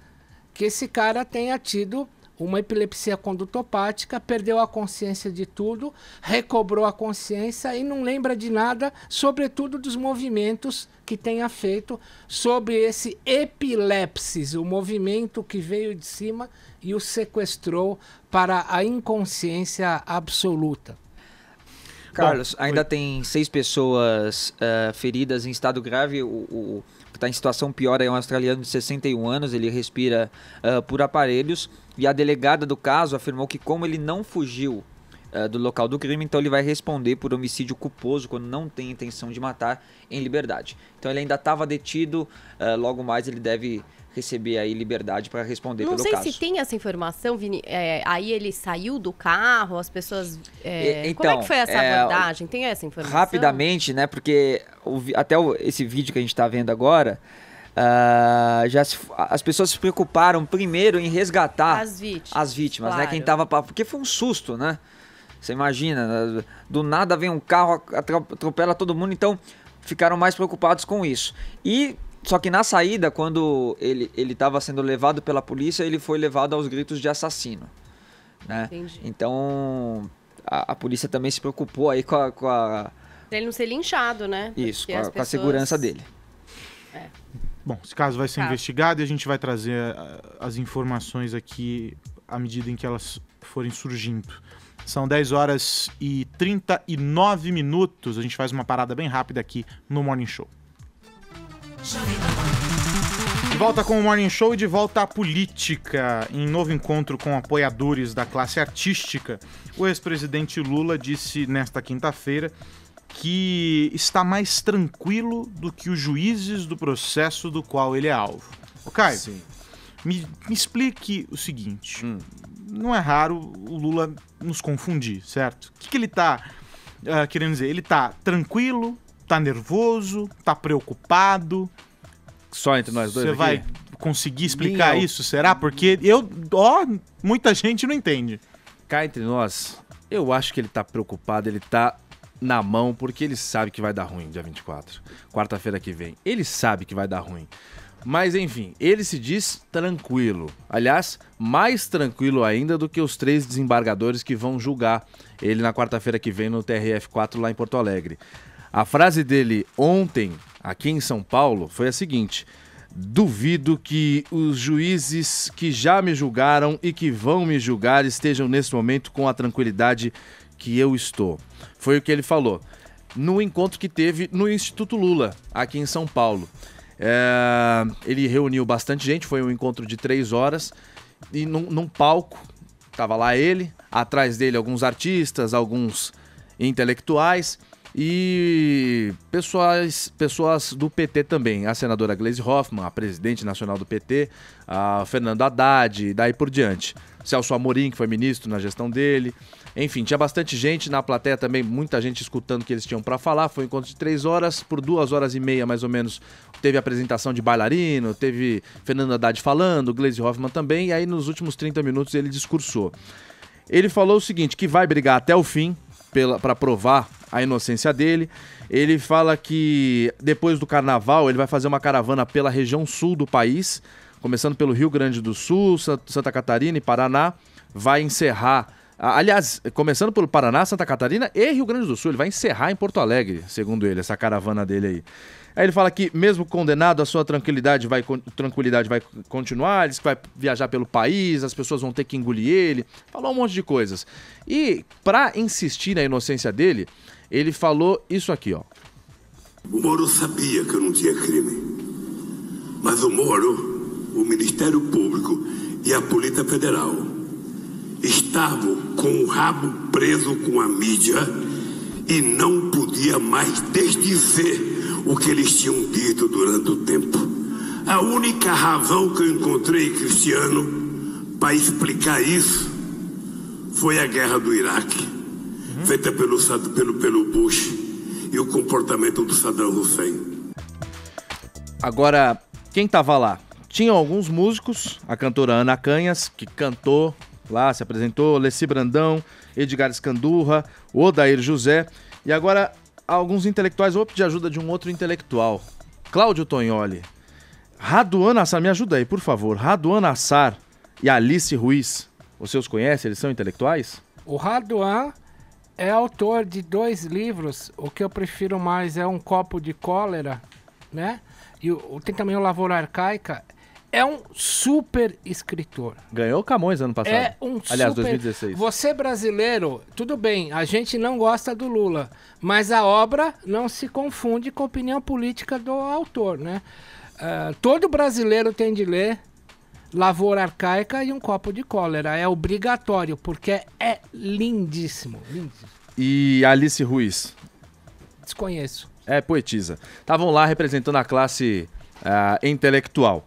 que esse cara tenha tido uma epilepsia condutopática, perdeu a consciência de tudo, recobrou a consciência e não lembra de nada, sobretudo dos movimentos que tenha feito sobre esse epilepsis, o movimento que veio de cima e o sequestrou para a inconsciência absoluta. Carlos, ainda tem 6 pessoas feridas em estado grave. O que está em situação pior é um australiano de 61 anos, ele respira por aparelhos. E a delegada do caso afirmou que como ele não fugiu do local do crime, então ele vai responder por homicídio culposo quando não tem intenção de matar em liberdade. Então ele ainda estava detido, logo mais ele deve receber aí liberdade para responder pelo caso. Não sei se tem essa informação, Vini. Aí ele saiu do carro, as pessoas... Então, como é que foi essa abordagem? Tem essa informação? Rapidamente, né? Porque esse vídeo que a gente está vendo agora, as pessoas se preocuparam primeiro em resgatar as vítimas, claro. Né? Quem tava porque foi um susto, né? Você imagina, do nada vem um carro, atropela todo mundo, então ficaram mais preocupados com isso. Só que na saída, quando ele estava sendo levado pela polícia, ele foi levado aos gritos de assassino, né? Entendi. Então a polícia também se preocupou aí com a... Pra ele não ser linchado, né? Isso, com a segurança dele. Bom, esse caso vai ser investigado e a gente vai trazer as informações aqui à medida em que elas forem surgindo. São 10 horas e 39 minutos. A gente faz uma parada bem rápida aqui no Morning Show. De volta com o Morning Show e de volta à política. Em novo encontro com apoiadores da classe artística, o ex-presidente Lula disse nesta quinta-feira que está mais tranquilo do que os juízes do processo do qual ele é alvo. Ô Caio, me explique o seguinte. Não é raro o Lula nos confundir, certo? O que ele tá querendo dizer? Ele tá tranquilo, tá nervoso, tá preocupado? Só entre nós dois aqui? Você vai conseguir explicar isso, será? Porque muita gente não entende. Cá entre nós, eu acho que ele tá preocupado, ele tá na mão, porque ele sabe que vai dar ruim dia 24, quarta-feira que vem. Ele sabe que vai dar ruim. Mas enfim, ele se diz tranquilo. Aliás, mais tranquilo ainda do que os 3 desembargadores que vão julgar ele na quarta-feira que vem no TRF4 lá em Porto Alegre. A frase dele ontem, aqui em São Paulo, foi a seguinte: duvido que os juízes que já me julgaram e que vão me julgar estejam nesse momento com a tranquilidade que eu estou. Foi o que ele falou no encontro que teve no Instituto Lula, aqui em São Paulo. Ele reuniu bastante gente, foi um encontro de 3 horas, e num palco, tava lá ele, atrás dele alguns artistas, alguns intelectuais e pessoas do PT também, a senadora Gleisi Hoffmann, a presidente nacional do PT, a Fernando Haddad e daí por diante. Celso Amorim, que foi ministro na gestão dele. Enfim, tinha bastante gente na plateia também, muita gente escutando o que eles tinham para falar. Foi um encontro de 3 horas, por 2 horas e meia mais ou menos teve apresentação de bailarino, teve Fernando Haddad falando, Gleisi Hoffmann também, e aí nos últimos 30 minutos ele discursou. Ele falou o seguinte, que vai brigar até o fim para provar a inocência dele. Ele fala que depois do carnaval ele vai fazer uma caravana pela região sul do país, começando pelo Rio Grande do Sul, Santa Catarina e Paraná, vai encerrar... Aliás, começando pelo Paraná, Santa Catarina e Rio Grande do Sul, ele vai encerrar em Porto Alegre, segundo ele, essa caravana dele aí. Aí ele fala que, mesmo condenado, a sua tranquilidade vai continuar, ele diz que vai viajar pelo país, as pessoas vão ter que engolir ele, falou um monte de coisas. E, pra insistir na inocência dele, ele falou isso aqui, ó. O Moro sabia que eu não tinha crime. Mas o Moro, o Ministério Público e a Polícia Federal estavam com o rabo preso com a mídia e não podia mais desdizer o que eles tinham dito durante o tempo. A única razão que eu encontrei, Cristiano, para explicar isso foi a guerra do Iraque, feita pelo Bush e o comportamento do Saddam Hussein. Agora, quem tava lá? Tinham alguns músicos, a cantora Ana Canhas, que cantou lá, se apresentou, Leci Brandão, Edgar Escandurra, Odair José, e agora alguns intelectuais. Vou pedir ajuda de um outro intelectual, Cláudio Tognoli. Raduan Nassar, me ajuda aí, por favor. Raduan Nassar e Alice Ruiz, você os conhece? Eles são intelectuais? O Raduan é autor de 2 livros, o que eu prefiro mais é Um Copo de Cólera, né? E tem também o Lavoura Arcaica. É um super escritor. Ganhou o Camões ano passado. É um Aliás, super... 2016. Você brasileiro, tudo bem, a gente não gosta do Lula, mas a obra não se confunde com a opinião política do autor, né? Todo brasileiro tem de ler Lavoura Arcaica e Um Copo de Cólera. É obrigatório, porque é lindíssimo. Lindíssimo. E Alice Ruiz? Desconheço. É poetisa. Estavam lá representando a classe intelectual.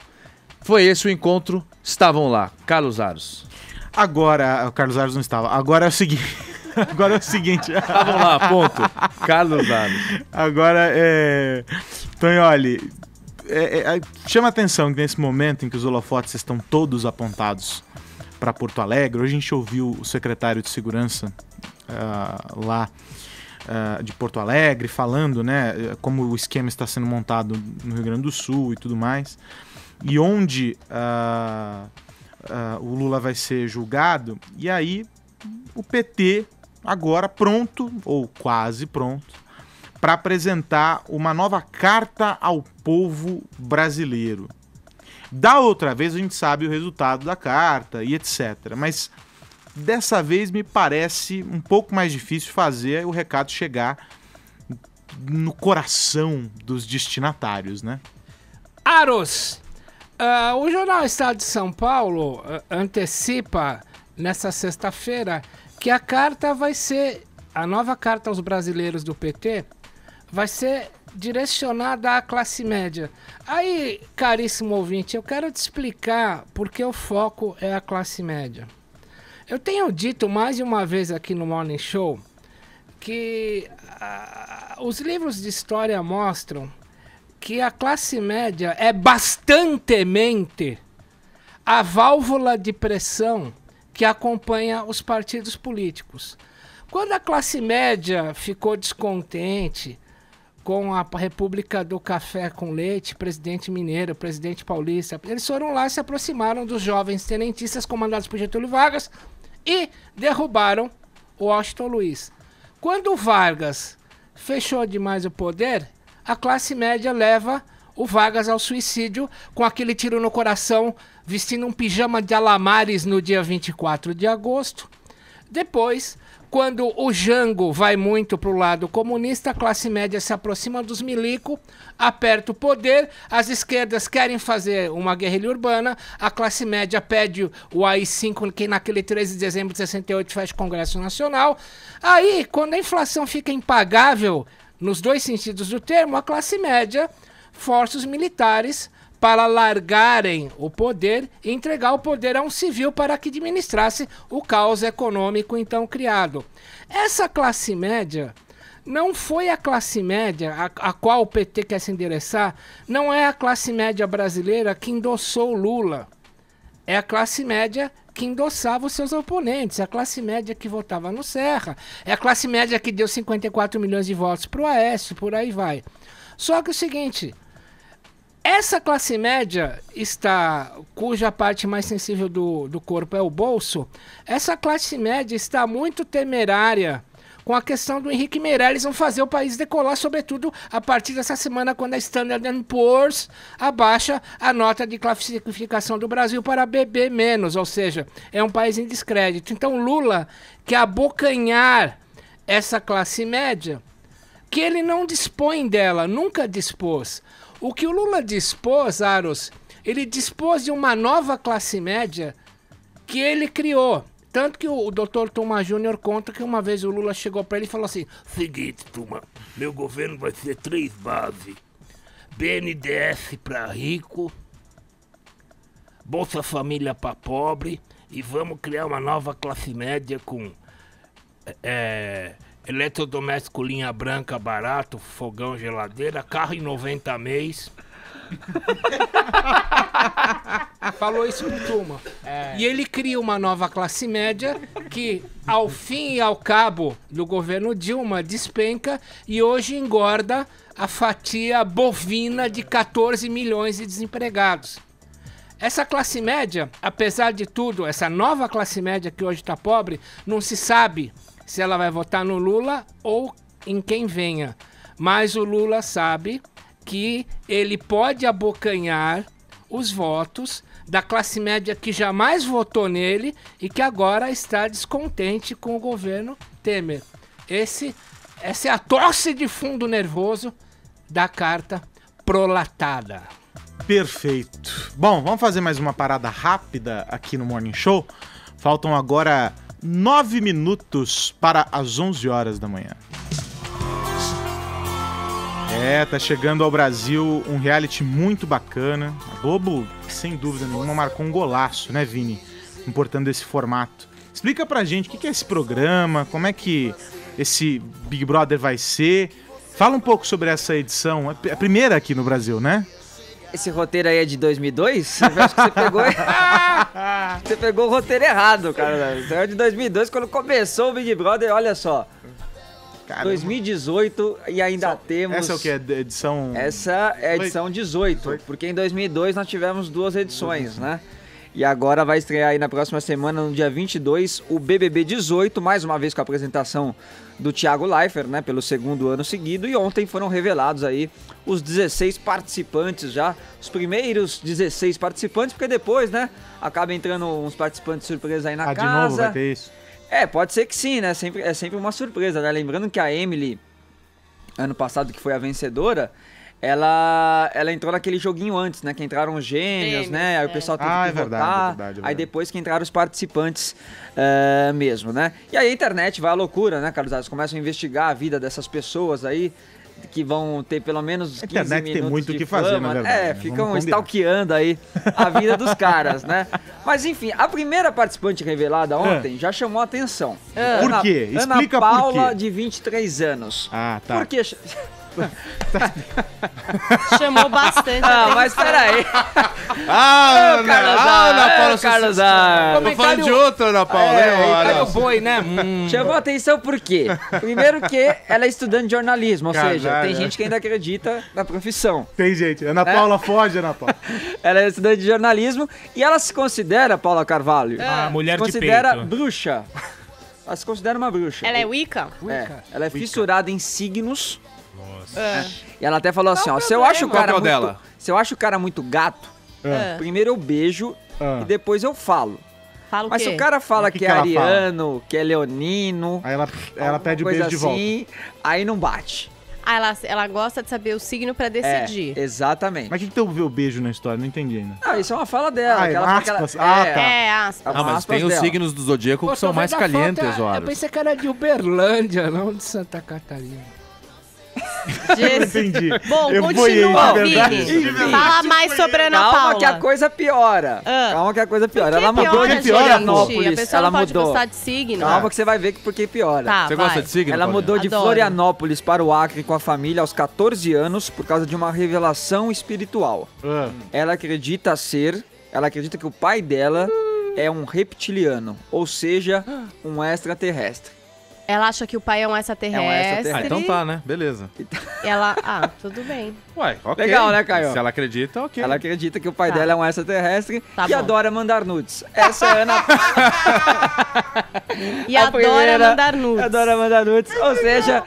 Foi esse o encontro, estavam lá. Carlos Aros. Agora, o Carlos Aros não estava. Agora é o seguinte... Estavam lá, ponto. Carlos Aros. Agora, Tognoli, chama atenção que nesse momento em que os holofotes estão todos apontados para Porto Alegre, hoje a gente ouviu o secretário de Segurança lá de Porto Alegre falando, né, como o esquema está sendo montado no Rio Grande do Sul e tudo mais, e onde o Lula vai ser julgado, e aí o PT agora pronto, ou quase pronto, para apresentar uma nova carta ao povo brasileiro. Da outra vez a gente sabe o resultado da carta e etc. Mas dessa vez me parece um pouco mais difícil fazer o recado chegar no coração dos destinatários, né? Aros, o jornal Estado de São Paulo antecipa nessa sexta-feira que a carta vai ser, a nova carta aos brasileiros do PT, vai ser direcionada à classe média. Aí, caríssimo ouvinte, eu quero te explicar porque o foco é a classe média. Eu tenho dito mais de uma vez aqui no Morning Show que os livros de história mostram que a classe média é bastantemente a válvula de pressão que acompanha os partidos políticos. Quando a classe média ficou descontente com a República do Café com Leite, presidente mineiro, presidente paulista, eles foram lá e se aproximaram dos jovens tenentistas comandados por Getúlio Vargas e derrubaram o Washington Luiz. Quando o Vargas fechou demais o poder, a classe média leva o Vargas ao suicídio com aquele tiro no coração, vestindo um pijama de alamares no dia 24 de agosto. Depois, quando o Jango vai muito para o lado comunista, a classe média se aproxima dos milico, aperta o poder, as esquerdas querem fazer uma guerrilha urbana, a classe média pede o AI-5, que naquele 13 de dezembro de 68 fecha o Congresso Nacional. Aí, quando a inflação fica impagável, nos dois sentidos do termo, a classe média força os militares para largarem o poder e entregar o poder a um civil para que administrasse o caos econômico então criado. Essa classe média não foi a classe média a qual o PT quer se endereçar, não é a classe média brasileira que endossou Lula. É a classe média que endossava os seus oponentes, é a classe média que votava no Serra, é a classe média que deu 54 milhões de votos para o Aécio, por aí vai. Só que o seguinte, essa classe média cuja parte mais sensível do corpo é o bolso, essa classe média está muito temerária com a questão do Henrique Meirelles vão fazer o país decolar, sobretudo a partir dessa semana, quando a Standard & Poor's abaixa a nota de classificação do Brasil para BB-, ou seja, é um país em descrédito. Então Lula quer abocanhar essa classe média que ele não dispõe dela, nunca dispôs. O que o Lula dispôs, Aros, ele dispôs de uma nova classe média que ele criou. Tanto que o Dr. Tuma Júnior conta que uma vez o Lula chegou pra ele e falou assim: seguinte, Tuma, meu governo vai ser 3 bases. BNDES pra rico, Bolsa Família pra pobre, e vamos criar uma nova classe média com eletrodoméstico linha branca barato, fogão, geladeira, carro em 90 mês. Falou isso pro Tuma. E ele cria uma nova classe média que, ao fim e ao cabo do governo Dilma, despenca e hoje engorda a fatia bovina de 14 milhões de desempregados. Essa classe média, apesar de tudo, essa nova classe média que hoje está pobre, não se sabe se ela vai votar no Lula ou em quem venha. Mas o Lula sabe que ele pode abocanhar os votos da classe média que jamais votou nele e que agora está descontente com o governo Temer. Essa é a tosse de fundo nervoso da carta prolatada. Perfeito. Bom, vamos fazer mais uma parada rápida aqui no Morning Show. Faltam agora 9 minutos para as 11 horas da manhã. Tá chegando ao Brasil um reality muito bacana. A Globo, sem dúvida nenhuma, marcou um golaço, né, Vini? Importando esse formato. Explica pra gente o que é esse programa, como é que esse Big Brother vai ser. Fala um pouco sobre essa edição, é a primeira aqui no Brasil, né? Esse roteiro aí é de 2002? Eu acho que você pegou... Você pegou o roteiro errado, cara. Isso é de 2002, quando começou o Big Brother, olha só. Caramba. 2018 e ainda temos... Essa é o que? Edição... Essa é a edição 18, porque em 2002 nós tivemos 2 edições, né? E agora vai estrear aí na próxima semana, no dia 22, o BBB 18, mais uma vez com a apresentação do Thiago Leifert, né? Pelo 2º ano seguido. E ontem foram revelados aí os 16 participantes já, os primeiros 16 participantes, porque depois, né? Acaba entrando uns participantes surpresa aí na casa. De novo vai ter isso? Pode ser que sim, né? É sempre uma surpresa, né? Lembrando que a Emily, ano passado, que foi a vencedora, ela entrou naquele joguinho antes, né? Que entraram os gêmeos, né? Aí o pessoal teve que votar. Verdade. Aí depois que entraram os participantes mesmo, né? E aí a internet vai à loucura, né, Carlos? Eles começam a investigar a vida dessas pessoas aí, que vão ter pelo menos 15 minutos de fama. A internet tem muito o que fazer, na verdade. Ficam stalkeando aí a vida dos caras, né? Mas enfim, a primeira participante revelada ontem já chamou a atenção. Por quê? Explica Ana Paula, por quê. de 23 anos. Ah, tá. Por quê? Chamou bastante. Mas peraí. Ana Paula, Carlos tô falando de outra Ana Paula. O boi, né? Chamou a atenção por quê? Primeiro que ela é estudante de jornalismo, ou seja, tem gente que ainda acredita na profissão. Tem gente. Ana Paula foge, Ana Paula. Ela é estudante de jornalismo e ela se considera, Paula Carvalho, mulher de peito. Se considera bruxa. Ela se considera uma bruxa. Ela é Wicca? Ela é fissurada em signos. E ela até falou assim, ó, se eu acho o cara muito gato, primeiro eu beijo e depois eu falo. Mas se o cara fala que é ariano, que é leonino, aí ela pede o beijo de volta. Aí não bate. Ela gosta de saber o signo pra decidir. Exatamente. Mas o que tem o beijo na história? Não entendi ainda. Isso é uma fala dela. Aspas? aspas. Mas tem os signos do zodíaco que são mais calientes, ó. Eu pensei que era de Uberlândia, não de Santa Catarina. Eu entendi. Bom, continua, Vini. Fala mais sobre a Ana Paula. Calma que a coisa piora. Ela mudou de Florianópolis. Ela mudou. Gostar de signo. Calma que você vai ver por que piora. Tá, você gosta de signo? Ela mudou de Florianópolis para o Acre com a família aos 14 anos por causa de uma revelação espiritual. Ela acredita que o pai dela é um reptiliano, ou seja, um extraterrestre. Ela acha que o pai é um extraterrestre. Então tá, né? Beleza. Tudo bem. Ué, ok. Legal, né, Caio? Se ela acredita, ok. Ela acredita que o pai dela é um extraterrestre e adora mandar nudes. Essa é a Ana E adora mandar nudes. Adora mandar nudes, ou seja...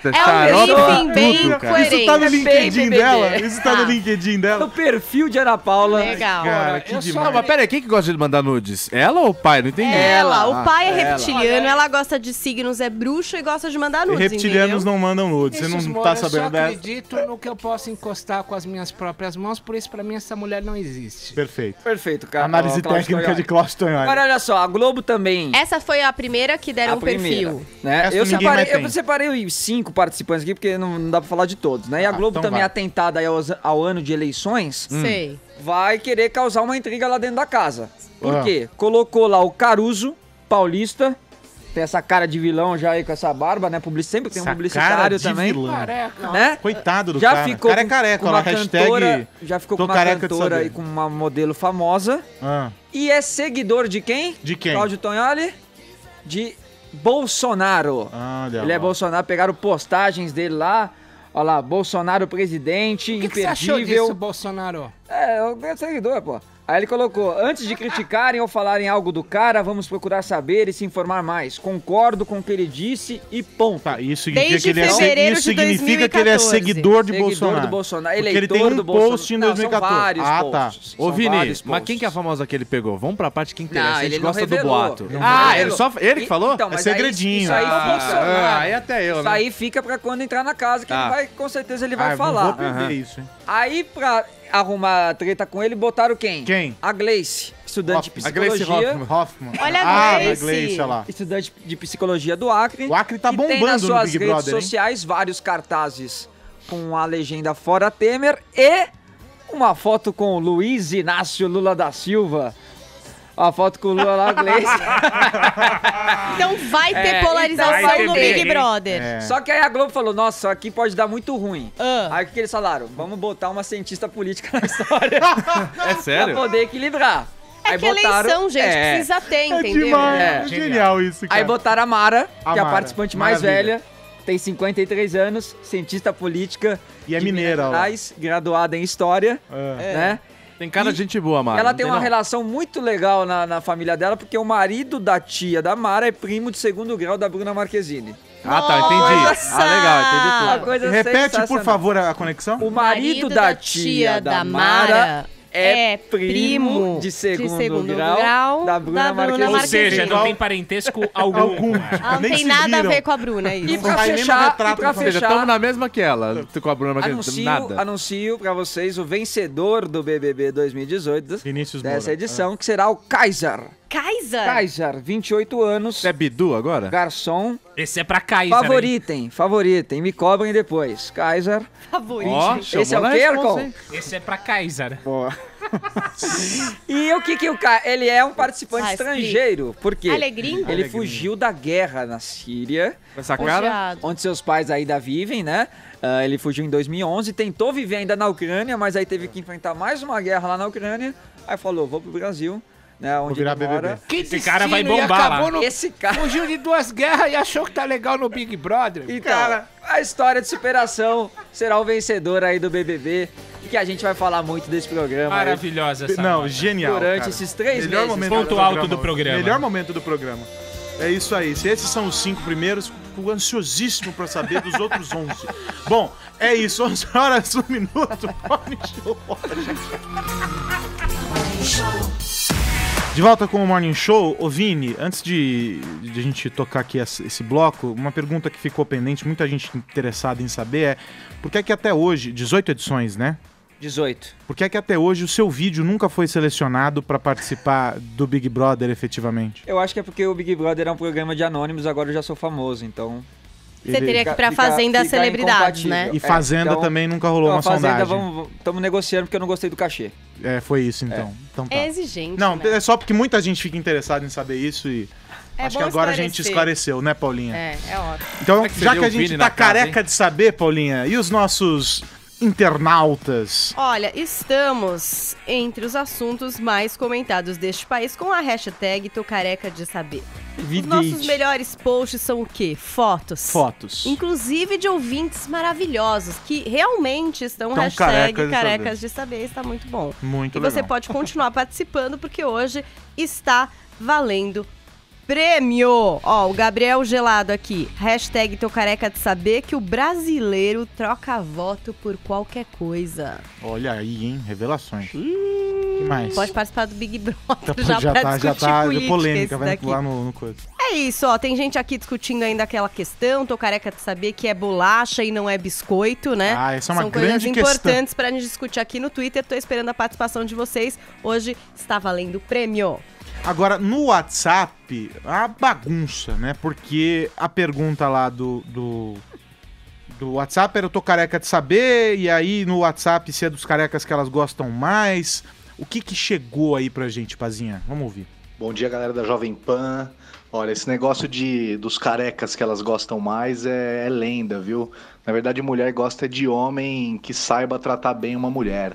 É um briefing bem coerente. Isso tá no LinkedIn dela? Isso tá no LinkedIn dela? No perfil de Ana Paula. Legal. Cara, que demais. Mas peraí, quem que gosta de mandar nudes? Ela ou o pai? Não entendi. Ela. O pai é reptiliano, ela gosta de signos, é bruxa luxo e gosta de mandar nudes, Reptilianos entendeu? não mandam nudes. Você Esses não Moro, tá eu só sabendo dessa? acredito no que eu posso encostar com as minhas próprias mãos, por isso pra mim essa mulher não existe. Perfeito. Perfeito, cara. Análise técnica de Cláudio Tonholi. Agora, olha só, a Globo também... Essa foi a primeira que deram A um primeira, perfil. né? Essa Eu ninguém mais tem. separei 5 participantes aqui, porque não dá pra falar de todos, né? E a Globo então também, vai. atentada aí ao ano de eleições, Sei. vai querer causar uma intriga lá dentro da casa. Por Ah. quê? Colocou lá o Caruso, paulista, tem essa cara de vilão já aí com essa barba, né? Sempre tem um Essa publicitário cara de também. vilão. Careca. Né? Coitado do Já cara. ficou cara é com- careca, com lá, uma hashtag cantora, já ficou tô com uma careca de cantora saber. e com uma modelo famosa. Ah, E é seguidor de quem? de quem? Cláudio Tonholi? De Bolsonaro. Olha Ele é lá. Bolsonaro, pegaram postagens dele lá. Olha lá, Bolsonaro presidente, O que você achou imperdível. disso, Bolsonaro? É, eu ganho seguidor, pô. Aí ele colocou, antes de criticarem ou falarem algo do cara, vamos procurar saber e se informar mais. Concordo com o que ele disse e ponto. Tá, isso significa Desde que ele é, fevereiro isso de significa que ele é 2014. seguidor de Seguidor Bolsonaro. do Bolsonaro, Porque eleitor ele tem um do Bolsonaro. post em Não, são 2014. vários Ah, posts. Ô, São Vini, vários mas posts. quem que é a famosa que ele pegou? Vamos pra parte que interessa. Não, a gente ele não gosta do revelou. boato. Não Ah, revelou. ele que falou? Então, É mas segredinho. Isso aí, Ah, Bolsonaro. aí até eu, Isso né? aí fica pra quando entrar na casa, que Tá. ele vai, com certeza ele vai Não falar. vou perder isso, hein? Aí, pra arrumar treta com ele, botaram quem? Quem? A Gleice, estudante de A Gleice psicologia. Hoffman. Olha a Ah, Gleice. a Gleice, olha lá. Estudante de psicologia do Acre. O Acre tá que tem nas bombando no suas Big redes Brother, hein? sociais vários cartazes com a legenda Fora Temer e uma foto com o Luiz Inácio Lula da Silva. A foto com o Lula lá, Gleice. Então vai ter É, polarização então vai no ter. Big Brother. É. Só que aí a Globo falou, nossa, isso aqui pode dar muito ruim. Ah. Aí o que eles falaram? Vamos botar uma cientista política na história. É sério? Pra poder equilibrar. É Aí que eleição, gente, precisa ter, É entendeu? demais. É. É genial isso, cara. Aí botaram a Mara, que é a Mara. participante mais Maravilha. velha, tem 53 anos, cientista política. E é de mineira, Minas ó. Gerais, graduada em História, né? Tem cara de gente boa, mano. Ela tem uma não? relação muito legal na família dela, porque o marido da tia da Mara é primo de segundo grau da Bruna Marquezine. Ah, tá, entendi. Nossa! Ah, legal, entendi Uma tudo. coisa Repete, por sensacional. favor, a conexão. O marido da tia da Mara é primo de segundo grau da Bruna Marquezine. Ou seja, Marquezine. não tem parentesco algum. Ah, não Nem tem se nada a viram. ver com a Bruna, é E isso. pra sai nem no fechar, retrato e pra da família. Estamos fechar, na mesma que ela. Com a Bruna Marquezine. Nada. anuncio pra vocês o vencedor do BBB 2018 Vinícius dessa Moura. edição, que será o Kaiser. Kaiser. Kaiser, 28 anos, Você é Bidu agora? garçom. Esse é pra Kaiser. hein? Favoritem, me cobrem depois. Kaiser. Favorito. Ó, Esse é o chamou na quê, responsa, Ercon? hein? Esse é pra Kaiser. E o que o cara... Ele é um participante Ah, estrangeiro. Por quê? Ah, ele é gringo? Ele fugiu da guerra na Síria, Com essa cara? Puxado. onde seus pais ainda vivem, né? Ele fugiu em 2011, tentou viver ainda na Ucrânia, mas aí teve que enfrentar mais uma guerra lá na Ucrânia. Aí falou, vou pro Brasil, né? Onde virar ele mora. BBB. Que Esse cara vai destino, e bombar lá. acabou no- Esse cara... Fugiu de 2 guerras e achou que tá legal no Big Brother. Então, a história de superação será o vencedor aí do BBB. E que a gente vai falar muito desse programa aí Maravilhosa essa Não, nota. genial. durante cara. esses 3 Melhor meses. momento Ponto alto do programa. Melhor momento do programa. É isso aí. Se esses são os 5 primeiros, fico ansiosíssimo pra saber dos outros 11. Bom, é isso. 11 horas, 1 minuto. Morning Show. De volta com o Morning Show. Ô Vini, antes de a gente tocar aqui esse bloco, uma pergunta que ficou pendente, muita gente interessada em saber é por que é que até hoje, 18 edições, né? 18. Por que é que até hoje o seu vídeo nunca foi selecionado pra participar do Big Brother efetivamente? Eu acho que é porque o Big Brother é um programa de anônimos, agora eu já sou famoso, então... Você teria que ir pra Fazenda Celebridades, né? E Fazenda então, também nunca rolou uma Fazenda, sondagem. estamos negociando porque eu não gostei do cachê. É, foi isso então. Então tá. É exigente, Não, né? é só porque muita gente fica interessada em saber isso e É acho bom que agora a gente esclarecer. esclareceu, né, Paulinha? É ótimo. Então, Como é que já seria que a o gente Vini tá na casa, careca de saber, Paulinha, e os nossos internautas? Olha, estamos entre os assuntos mais comentados deste país com a hashtag Tô Careca de Saber. Os nossos melhores posts são o quê? Fotos. Fotos. Inclusive de ouvintes maravilhosos que realmente estão Tão hashtag carecas de carecas de saber. Está muito bom. Muito E legal. você pode continuar participando porque hoje está valendo prêmio. Ó, o Gabriel Gelado aqui. Hashtag Tô Careca de Saber que o brasileiro troca voto por qualquer coisa. Olha aí, hein? Revelações. Que mais? Pode participar do Big Brother Já pra tá discutir política polêmica, esse vai daqui. lá no coisa. É isso, ó, tem gente aqui discutindo ainda aquela questão, tô careca de saber que é bolacha e não é biscoito, né? Ah, essa é uma São grande coisas importantes pra gente discutir aqui no Twitter, tô esperando a participação de vocês. Hoje está valendo o prêmio. Agora, no WhatsApp, a bagunça, né? Porque a pergunta lá do WhatsApp era eu tô careca de saber, e aí no WhatsApp se é dos carecas que elas gostam mais. O que chegou aí pra gente, Pazinha? Vamos ouvir. Bom dia, galera da Jovem Pan. Olha, esse negócio dos carecas que elas gostam mais é lenda, viu? Na verdade, mulher gosta de homem que saiba tratar bem uma mulher,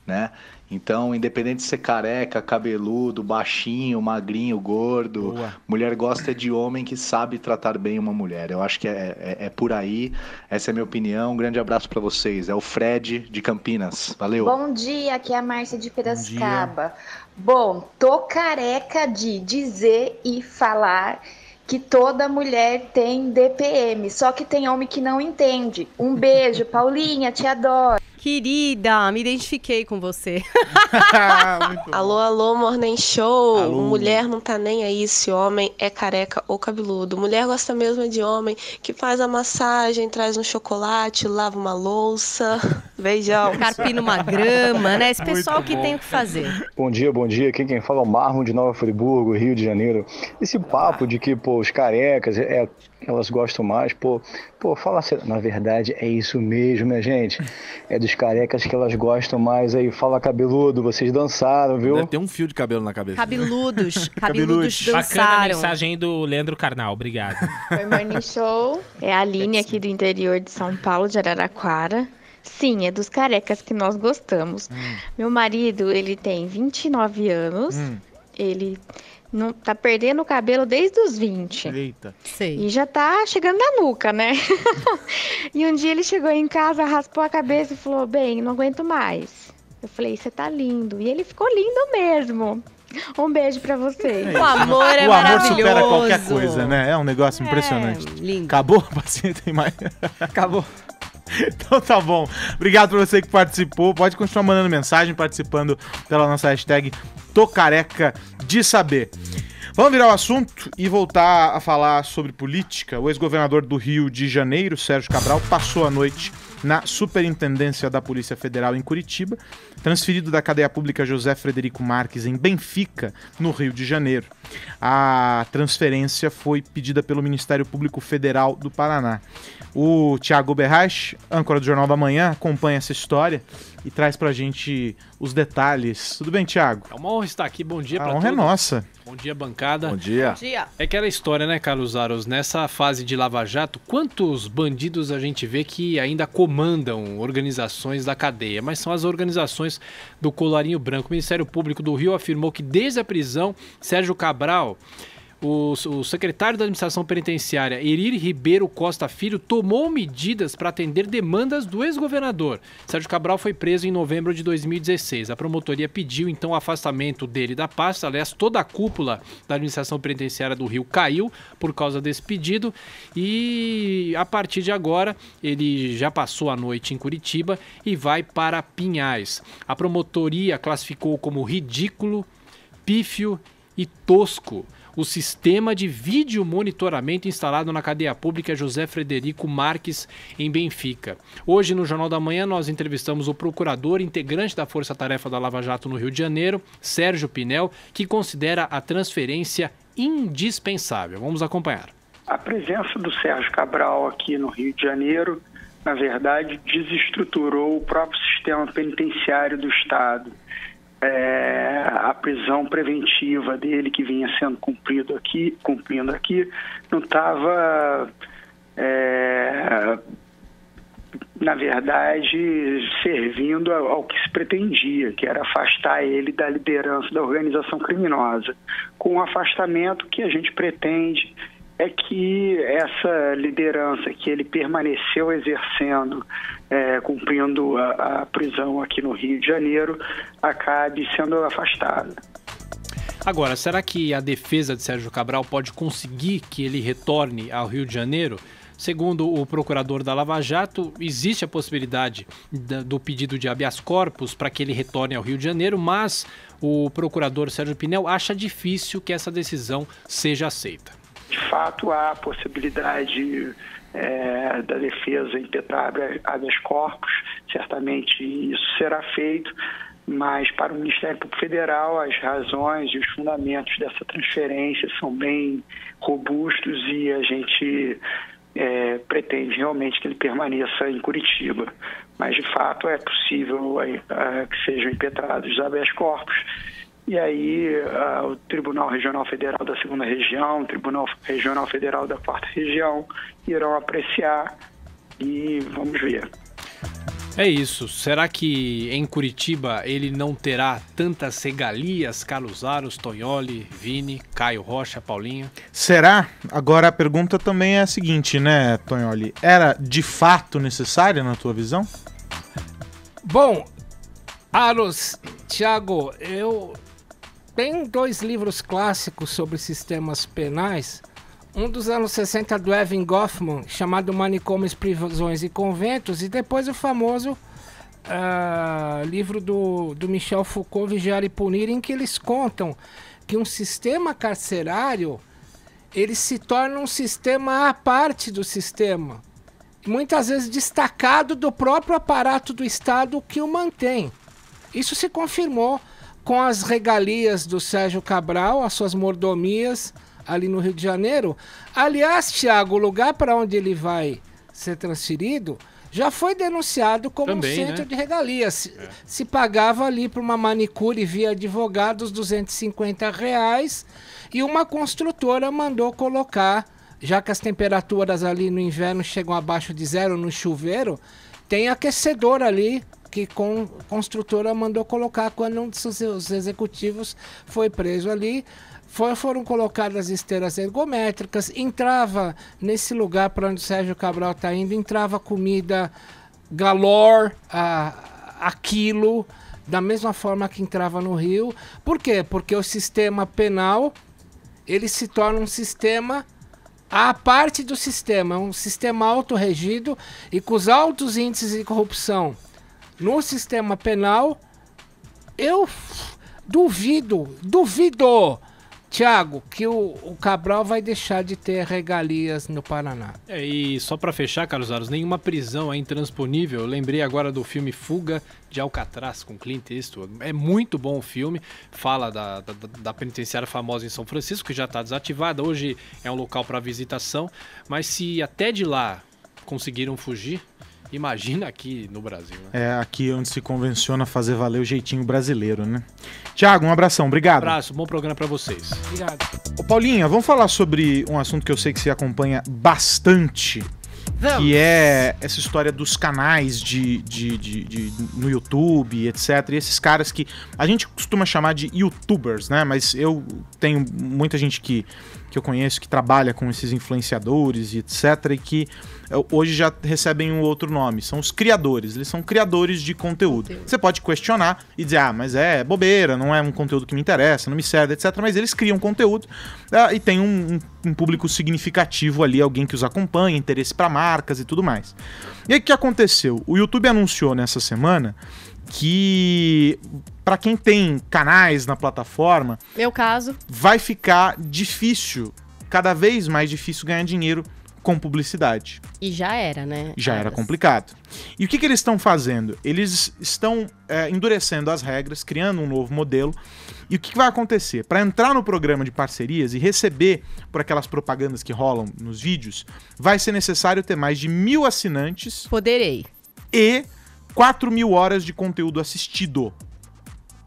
né? Então, independente de ser careca, cabeludo, baixinho, magrinho, gordo, boa, mulher gosta de homem que sabe tratar bem uma mulher. Eu acho que é por aí. Essa é a minha opinião. Um grande abraço pra vocês. É o Fred de Campinas. Valeu. Bom dia, aqui é a Márcia de Piracicaba. Bom, tô careca de dizer e falar que toda mulher tem DPM, só que tem homem que não entende. Um beijo, Paulinha, te adoro. Querida, me identifiquei com você. Alô, alô, Morning Show. Alô. Mulher não tá nem aí se homem é careca ou cabeludo. Mulher gosta mesmo de homem que faz a massagem, traz um chocolate, lava uma louça. Beijão. Carpina uma grama, né? Esse pessoal que tem o que fazer. Bom dia, bom dia. Quem fala é o Marlon de Nova Friburgo, Rio de Janeiro. Esse papo de que, os carecas, elas gostam mais, fala sério. Na verdade, é isso mesmo, né, gente? É dos carecas que elas gostam mais. Aí, fala cabeludo, vocês dançaram, viu? Deve ter um fio de cabelo na cabeça. Cabeludos Bacana a dançaram. mensagem do Leandro Carnal, obrigado. Oi, Morning Show. É a Aline aqui do interior de São Paulo, de Araraquara. Sim, é dos carecas que nós gostamos. Meu marido, ele tem 29 anos. Ele não tá perdendo o cabelo desde os 20. Eita. Sei. E já tá chegando na nuca, né? E um dia ele chegou em casa, raspou a cabeça e falou, bem, não aguento mais. Eu falei, você tá lindo. E ele ficou lindo mesmo. Um beijo pra vocês. O amor é o amor maravilhoso. supera qualquer coisa, né? É um negócio impressionante. Lindo. Acabou? Paciente, tem mais? Acabou. Então tá bom. Obrigado pra você que participou. Pode continuar mandando mensagem, participando pela nossa hashtag Tocareca de Saber. Vamos virar o assunto e voltar a falar sobre política. O ex-governador do Rio de Janeiro, Sérgio Cabral, passou a noite na Superintendência da Polícia Federal em Curitiba, transferido da cadeia pública José Frederico Marques em Benfica, no Rio de Janeiro. A transferência foi pedida pelo Ministério Público Federal do Paraná. O Thiago Berrache, âncora do Jornal da Manhã, acompanha essa história e traz pra gente os detalhes. Tudo bem, Thiago? É uma honra estar aqui. Bom dia pra todos. A honra é nossa. Bom dia, bancada. Bom dia. Bom dia. É aquela história, né, Carlos Aros? Nessa fase de Lava Jato, quantos bandidos a gente vê que ainda comandam organizações da cadeia? Mas são as organizações do colarinho branco. O Ministério Público do Rio afirmou que desde a prisão, Sérgio Cabral, o secretário da Administração Penitenciária, Erir Ribeiro Costa Filho, tomou medidas para atender demandas do ex-governador. Sérgio Cabral foi preso em novembro de 2016. A promotoria pediu, então, o afastamento dele da pasta. Aliás, toda a cúpula da Administração Penitenciária do Rio caiu por causa desse pedido. E, a partir de agora, ele já passou a noite em Curitiba e vai para Pinhais. A promotoria classificou como ridículo, pífio e tosco o sistema de vídeo monitoramento instalado na cadeia pública José Frederico Marques, em Benfica. Hoje, no Jornal da Manhã, nós entrevistamos o procurador integrante da Força Tarefa da Lava Jato no Rio de Janeiro, Sérgio Pinel, que considera a transferência indispensável. Vamos acompanhar. A presença do Sérgio Cabral aqui no Rio de Janeiro, na verdade, desestruturou o próprio sistema penitenciário do Estado. A prisão preventiva dele, que vinha sendo cumprindo aqui, não estava, na verdade, servindo ao que se pretendia, que era afastar ele da liderança da organização criminosa. Com o afastamento, que a gente pretende é que essa liderança que ele permaneceu exercendo, cumprindo a prisão aqui no Rio de Janeiro, acabe sendo afastada. Agora, será que a defesa de Sérgio Cabral pode conseguir que ele retorne ao Rio de Janeiro? Segundo o procurador da Lava Jato, existe a possibilidade do pedido de habeas corpus para que ele retorne ao Rio de Janeiro, mas o procurador Sérgio Pinel acha difícil que essa decisão seja aceita. De fato há a possibilidade da defesa impetrar habeas corpus, certamente isso será feito, mas para o Ministério Público Federal as razões e os fundamentos dessa transferência são bem robustos e a gente pretende realmente que ele permaneça em Curitiba. Mas, de fato, é possível que sejam impetrados os habeas corpus. E aí o Tribunal Regional Federal da 2ª Região, o Tribunal Regional Federal da 4ª Região irão apreciar e vamos ver. É isso. Será que em Curitiba ele não terá tantas regalias? Carlos Aros, Tonholi, Vini, Caio Rocha, Paulinho? Será? Agora a pergunta também é a seguinte, né, Tonholi? Era de fato necessária na tua visão? Bom, Aros, Thiago, tem 2 livros clássicos sobre sistemas penais. Um dos anos 60 do Evan Goffman, chamado Manicômios, Prisões e Conventos, e depois o famoso livro do Michel Foucault, Vigiar e Punir, em que eles contam que um sistema carcerário ele se torna um sistema à parte do sistema, muitas vezes destacado do próprio aparato do Estado que o mantém. Isso se confirmou com as regalias do Sérgio Cabral, as suas mordomias ali no Rio de Janeiro. Aliás, Thiago, o lugar para onde ele vai ser transferido já foi denunciado como também, um centro, né, de regalias. Se pagava ali para uma manicure via advogados R$250 e uma construtora mandou colocar, já que as temperaturas ali no inverno chegam abaixo de 0 no chuveiro, tem aquecedor ali que a construtora mandou colocar quando um dos seus executivos foi preso ali. Foram colocadas esteiras ergométricas, entrava nesse lugar para onde o Sérgio Cabral está indo, entrava comida galore a quilo, da mesma forma que entrava no Rio. Por quê? Porque o sistema penal ele se torna um sistema à parte do sistema, um sistema autorregido e com os altos índices de corrupção no sistema penal, eu duvido, Thiago, que o Cabral vai deixar de ter regalias no Paraná. E só para fechar, Carlos Aros, nenhuma prisão é intransponível. Eu lembrei agora do filme Fuga de Alcatraz, com Clint Eastwood. É muito bom o filme, fala da penitenciária famosa em São Francisco, que já está desativada. Hoje é um local para visitação, mas se até de lá conseguiram fugir, imagina aqui no Brasil, né? É aqui onde se convenciona fazer valer o jeitinho brasileiro, né? Thiago, um abração, obrigado. Um abraço, bom programa pra vocês. Obrigado. Ô Paulinha, vamos falar sobre um assunto que eu sei que você acompanha bastante, que é essa história dos canais no YouTube, etc. E esses caras que a gente costuma chamar de YouTubers, né? Mas eu tenho muita gente que eu conheço que trabalha com esses influenciadores e etc. E que hoje já recebem um outro nome. São os criadores. Eles são criadores de conteúdo. Você pode questionar e dizer, mas é bobeira, não é um conteúdo que me interessa, não me serve, etc. Mas eles criam conteúdo e tem um público significativo ali, alguém que os acompanha, interesse para marcas e tudo mais. E aí o que aconteceu? O YouTube anunciou nessa semana que para quem tem canais na plataforma, meu caso, vai ficar difícil, cada vez mais difícil ganhar dinheiro com publicidade. E já era, né? Já era complicado. E o que eles estão fazendo? Eles estão endurecendo as regras, criando um novo modelo. E o que vai acontecer? Para entrar no programa de parcerias e receber por aquelas propagandas que rolam nos vídeos, vai ser necessário ter mais de 1.000 assinantes. Poderei. E 4.000 horas de conteúdo assistido.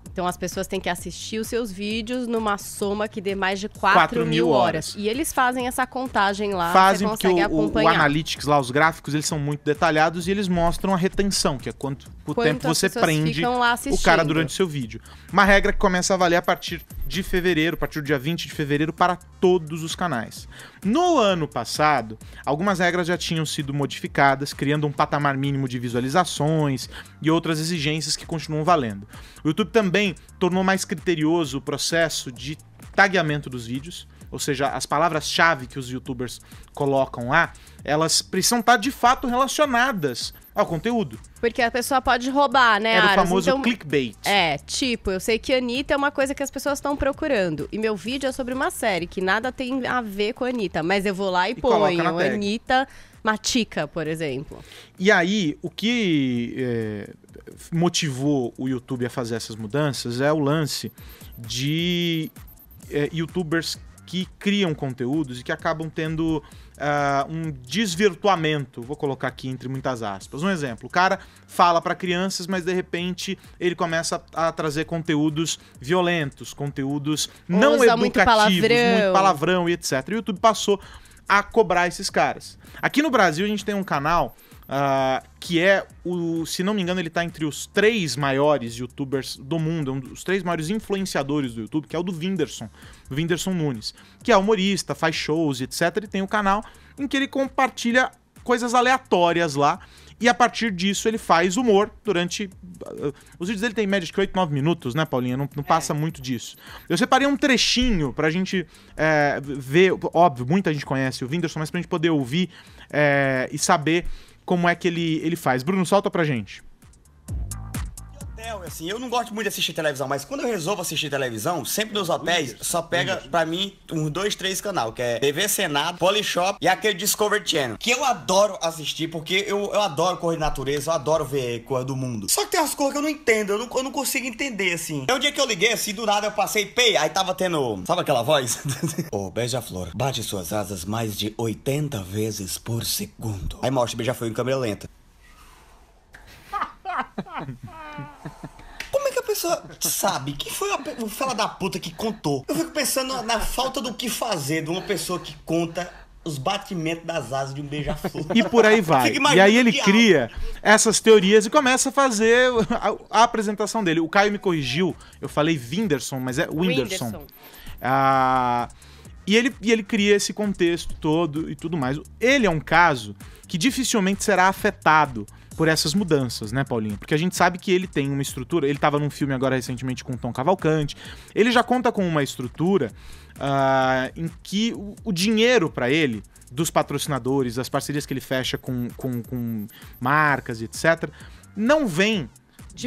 Então as pessoas têm que assistir os seus vídeos numa soma que dê mais de 4.000 horas. E eles fazem essa contagem lá, fazem você consegue acompanhar. O Analytics lá, os gráficos, eles são muito detalhados e eles mostram a retenção, que é quanto tempo você prende o cara durante o seu vídeo. Uma regra que começa a valer a partir de fevereiro, a partir do dia 20 de fevereiro, para todos os canais. No ano passado, algumas regras já tinham sido modificadas, criando um patamar mínimo de visualizações e outras exigências que continuam valendo. O YouTube também tornou mais criterioso o processo de tagueamento dos vídeos, ou seja, as palavras-chave que os YouTubers colocam lá, elas precisam estar de fato relacionadas É o conteúdo. Porque a pessoa pode roubar, né, Era o Aras? famoso Então, clickbait. tipo, eu sei que Anitta é uma coisa que as pessoas estão procurando. E meu vídeo é sobre uma série que nada tem a ver com a Anitta. Mas eu vou lá e coloca na ponho tag. Anitta Matica, por exemplo. E aí, o que motivou o YouTube a fazer essas mudanças é o lance de YouTubers que criam conteúdos e que acabam tendo um desvirtuamento, vou colocar aqui entre muitas aspas. Um exemplo, o cara fala para crianças, mas de repente ele começa a trazer conteúdos violentos, conteúdos não usa educativos, muito palavrão e etc. E o YouTube passou a cobrar esses caras. Aqui no Brasil a gente tem um canal que é se não me engano, ele tá entre os 3 maiores youtubers do mundo, um dos 3 maiores influenciadores do YouTube, que é o do Whindersson Nunes, que é humorista, faz shows, etc. Ele tem um canal em que ele compartilha coisas aleatórias lá, e a partir disso ele faz humor durante... Os vídeos dele tem em média de 8, 9 minutos, né, Paulinha? Não passa muito disso. Eu separei um trechinho pra gente ver, óbvio, muita gente conhece o Whindersson, mas pra gente poder ouvir e saber como é que ele faz. Bruno, solta pra gente. Assim, eu não gosto muito de assistir televisão, mas quando eu resolvo assistir televisão, sempre nos hotéis, só pega pra mim uns 2, 3 canal, que é TV Senado, Polishop e aquele Discovery Channel, que eu adoro assistir, porque eu adoro cor de natureza, eu adoro ver cor do mundo. Só que tem umas cores que eu não entendo, eu não consigo entender, assim. É um dia que eu liguei, assim, do nada eu passei, aí tava tendo, sabe aquela voz? Ô, beija-flor, bate suas asas mais de 80 vezes por segundo. Aí mostra o beija-flor em câmera lenta. Como é que a pessoa sabe? Quem foi o fela da puta que contou? Eu fico pensando na falta do que fazer de uma pessoa que conta os batimentos das asas de um beija-flor. E por aí vai. E aí ele cria essas teorias e começa a fazer a apresentação dele. O Caio me corrigiu, eu falei Whindersson, mas é Whindersson. E ele cria esse contexto todo e tudo mais. Ele é um caso que dificilmente será afetado por essas mudanças, né, Paulinho? Porque a gente sabe que ele tem uma estrutura, ele tava num filme agora recentemente com o Tom Cavalcante, ele já conta com uma estrutura em que o dinheiro pra ele, dos patrocinadores, das parcerias que ele fecha com marcas e etc., não vem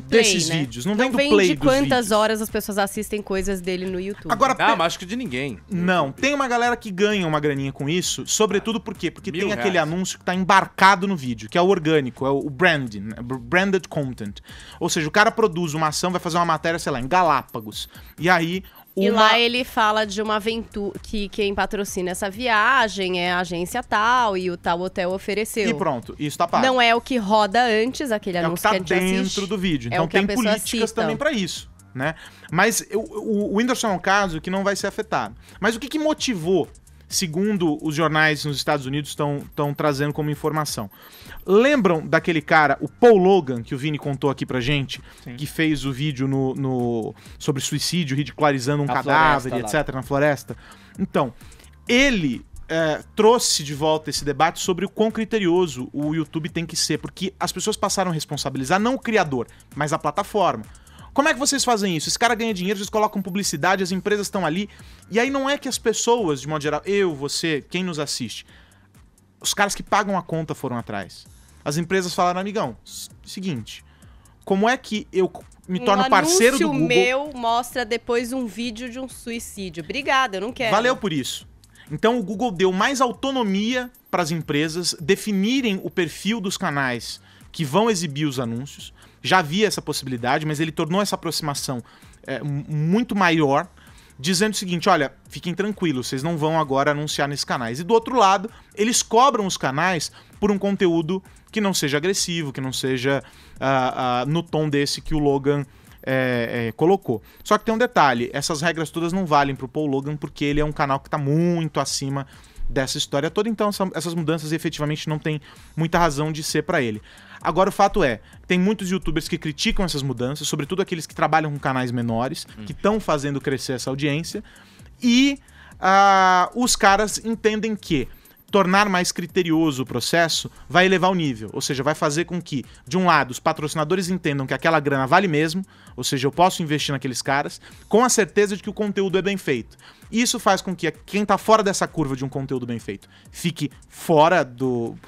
desses vídeos, não vem do play de dos quantas vídeos. horas as pessoas assistem coisas dele no YouTube. Agora, mas acho que de ninguém. Não, tem uma galera que ganha uma graninha com isso, sobretudo por quê? Porque tem aquele R$1.000. anúncio que tá embarcado no vídeo, que é o orgânico, é o branding, branded content. Ou seja, o cara produz uma ação, vai fazer uma matéria, sei lá, em Galápagos. E aí... E lá ele fala de uma aventura, que quem patrocina essa viagem é a agência tal, e o tal hotel ofereceu. E pronto, isso tá pago. Não é o que roda antes, aquele anúncio que que a gente dentro assiste. do vídeo. É Então o que a tem pessoa políticas cita. também pra isso, né? Mas o Whindersson é um caso que não vai ser afetado. Mas o que motivou, segundo os jornais nos Estados Unidos estão trazendo como informação? Lembram daquele cara, o Paul Logan, que o Vini contou aqui pra gente, que fez o vídeo sobre suicídio, ridicularizando um cadáver, etc., na floresta? Então, ele trouxe de volta esse debate sobre o quão criterioso o YouTube tem que ser, porque as pessoas passaram a responsabilizar não o criador, mas a plataforma. Como é que vocês fazem isso? Esse cara ganha dinheiro, vocês colocam publicidade, as empresas estão ali, e aí não é que as pessoas, de modo geral, eu, você, quem nos assiste, os caras que pagam a conta foram atrás. As empresas falaram, amigão, seguinte, como é que eu me torno parceiro do Google? Um anúncio meu mostra depois um vídeo de um suicídio. Obrigada, eu não quero. Valeu por isso. Então o Google deu mais autonomia para as empresas definirem o perfil dos canais que vão exibir os anúncios. Já havia essa possibilidade, mas ele tornou essa aproximação muito maior, dizendo o seguinte, olha, fiquem tranquilos, vocês não vão agora anunciar nesses canais. E do outro lado, eles cobram os canais por um conteúdo que não seja agressivo, que não seja no tom desse que o Logan colocou. Só que tem um detalhe, essas regras todas não valem pro Paul Logan, porque ele é um canal que está muito acima dessa história toda, então essas mudanças efetivamente não tem muita razão de ser para ele. Agora o fato é, tem muitos youtubers que criticam essas mudanças, sobretudo aqueles que trabalham com canais menores, que estão fazendo crescer essa audiência, e os caras entendem que tornar mais criterioso o processo vai elevar o nível, ou seja, vai fazer com que, de um lado, os patrocinadores entendam que aquela grana vale mesmo, ou seja, eu posso investir naqueles caras, com a certeza de que o conteúdo é bem feito. E isso faz com que quem tá fora dessa curva de um conteúdo bem feito fique fora do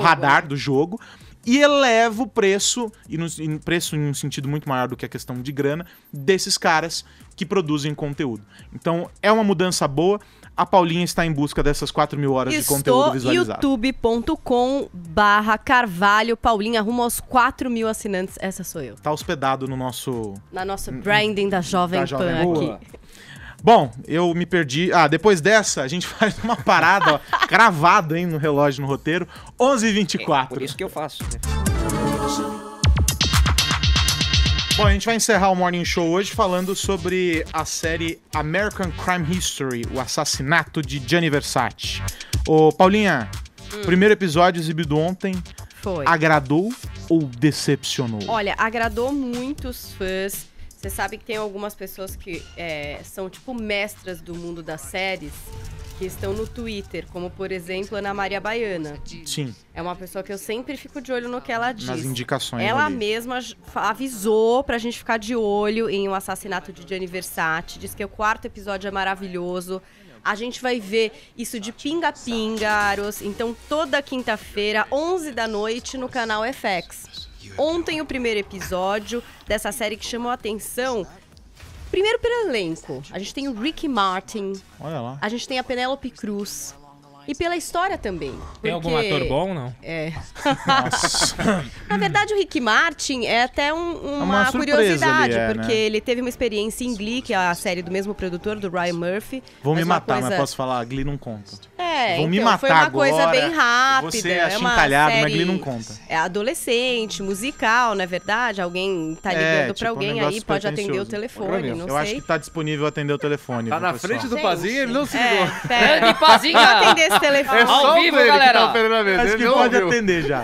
radar, do jogo, e eleva o preço, e preço em um sentido muito maior do que a questão de grana, desses caras que produzem conteúdo. Então, é uma mudança boa. A Paulinha está em busca dessas 4.000 horas de conteúdo visualizado. youtube.com/Carvalho. Paulinha, rumo aos 4.000 assinantes. Essa sou eu. Tá hospedado no nosso... Na nossa branding da Jovem Pan aqui. Bom, eu me perdi. Depois dessa, a gente faz uma parada, ó, cravado, hein, no relógio, no roteiro. 11h24. Por isso que eu faço. Bom, a gente vai encerrar o Morning Show hoje falando sobre a série American Crime History, o assassinato de Gianni Versace. Ô, Paulinha, primeiro episódio exibido ontem. Foi. Agradou ou decepcionou? Olha, agradou muitos fãs. Você sabe que tem algumas pessoas que são tipo mestras do mundo das séries que estão no Twitter, como por exemplo Ana Maria Baiana. Sim. É uma pessoa que eu sempre fico de olho no que ela diz. Nas indicações Ela ali. mesma avisou pra gente ficar de olho em O Assassinato de Gianni Versace. Diz que o 4º episódio é maravilhoso. A gente vai ver isso de pinga-pinga, Aros. Então toda quinta-feira, 11 da noite, no canal FX. Ontem o primeiro episódio dessa série que chamou a atenção, primeiro pelo elenco. A gente tem o Ricky Martin. Olha lá. A gente tem a Penélope Cruz. E pela história também. Tem algum ator bom, não? É. Na verdade, o Ricky Martin é até uma curiosidade, ali, porque ele teve uma experiência em Glee, que é a série do mesmo produtor, do Ryan Murphy. Vão me matar, mas posso falar, Glee não conta. Vão me matar foi uma agora. Coisa bem rápida. Você é achincalhado, mas Glee não conta. É adolescente, musical, não é verdade? Alguém tá ligando pra alguém aí, pode atender o telefone, não sei. Eu acho que tá disponível atender o telefone. Tá na frente do Pazinho, ele não se ligou. Pera, Pazinho! atender esse telefone. É só ao vivo, ele galera. que tá operando a mesa. Acho Ele que não pode ouviu. atender já.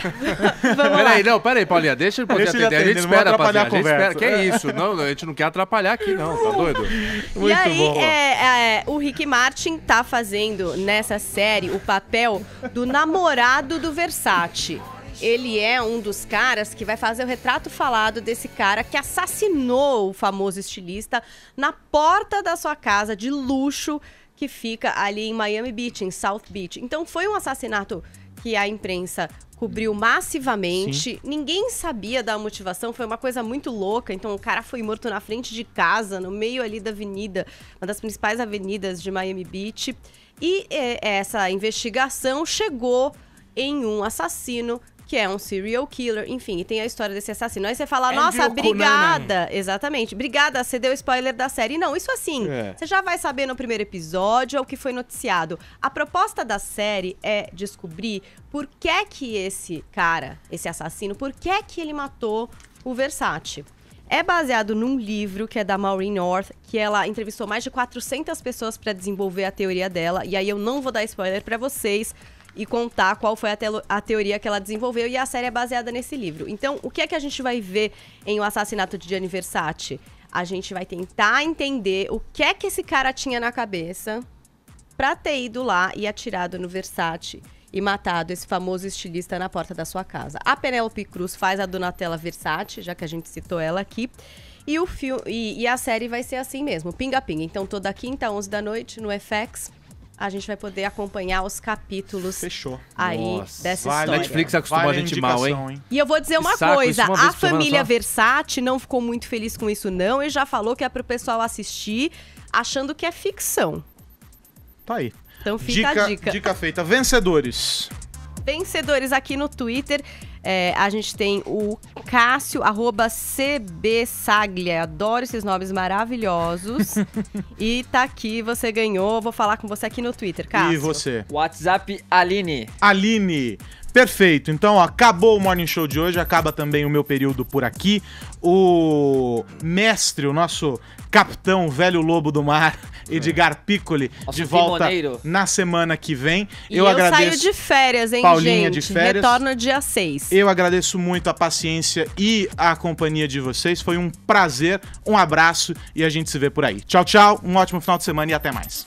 Peraí, Paulinha, deixa ele poder Deixa ele atender. A gente atender, não vou espera, atrapalhar Pazinho. a A gente espera. conversa. Que é isso? Não, a gente não quer atrapalhar aqui, não. Tá doido? E aí, o Ricky Martin tá fazendo nessa série o papel do namorado do Versace. Ele é um dos caras que vai fazer o retrato falado desse cara que assassinou o famoso estilista na porta da sua casa de luxo que fica ali em Miami Beach, em South Beach. Então foi um assassinato que a imprensa cobriu massivamente. Sim. Ninguém sabia da motivação, foi uma coisa muito louca. Então o cara foi morto na frente de casa, no meio ali da avenida, uma das principais avenidas de Miami Beach. E essa investigação chegou em um assassino que é um serial killer, enfim, e tem a história desse assassino. Aí você fala, nossa, obrigada. Exatamente. Obrigada, você deu spoiler da série. Não, isso assim, você já vai saber no primeiro episódio, é o que foi noticiado. A proposta da série é descobrir por que esse cara, esse assassino, por que ele matou o Versace. É baseado num livro que é da Maureen North, que ela entrevistou mais de 400 pessoas para desenvolver a teoria dela. E aí eu não vou dar spoiler para vocês e contar qual foi a teoria que ela desenvolveu, e a série é baseada nesse livro. Então, o que é que a gente vai ver em O Assassinato de Gianni Versace? A gente vai tentar entender o que é que esse cara tinha na cabeça pra ter ido lá e atirado no Versace e matado esse famoso estilista na porta da sua casa. A Penélope Cruz faz a Donatella Versace, já que a gente citou ela aqui. E a série vai ser assim mesmo, pinga-pinga. Então, toda quinta, 11 da noite, no FX, a gente vai poder acompanhar os capítulos aí dessa história. Netflix acostumou a gente mal, hein? E eu vou dizer uma coisa, a família Versace não ficou muito feliz com isso não, e já falou que é pro pessoal assistir achando que é ficção. Tá aí. Então fica a dica. Dica feita. Vencedores. Vencedores aqui no Twitter. A gente tem o Cássio, @CBSaglia. Adoro esses nomes maravilhosos. E tá aqui, você ganhou. Vou falar com você aqui no Twitter, Cássio. E você? WhatsApp Aline. Aline. Perfeito. Então, ó, acabou o Morning Show de hoje. Acaba também o meu período por aqui. O mestre, o nosso capitão, velho lobo do mar, Edgar Piccoli, de volta na semana que vem. Eu saio de férias, hein, Paulinha, gente? de férias. Retorno dia 6. Eu agradeço muito a paciência e a companhia de vocês. Foi um prazer, um abraço e a gente se vê por aí. Tchau, tchau. Um ótimo final de semana e até mais.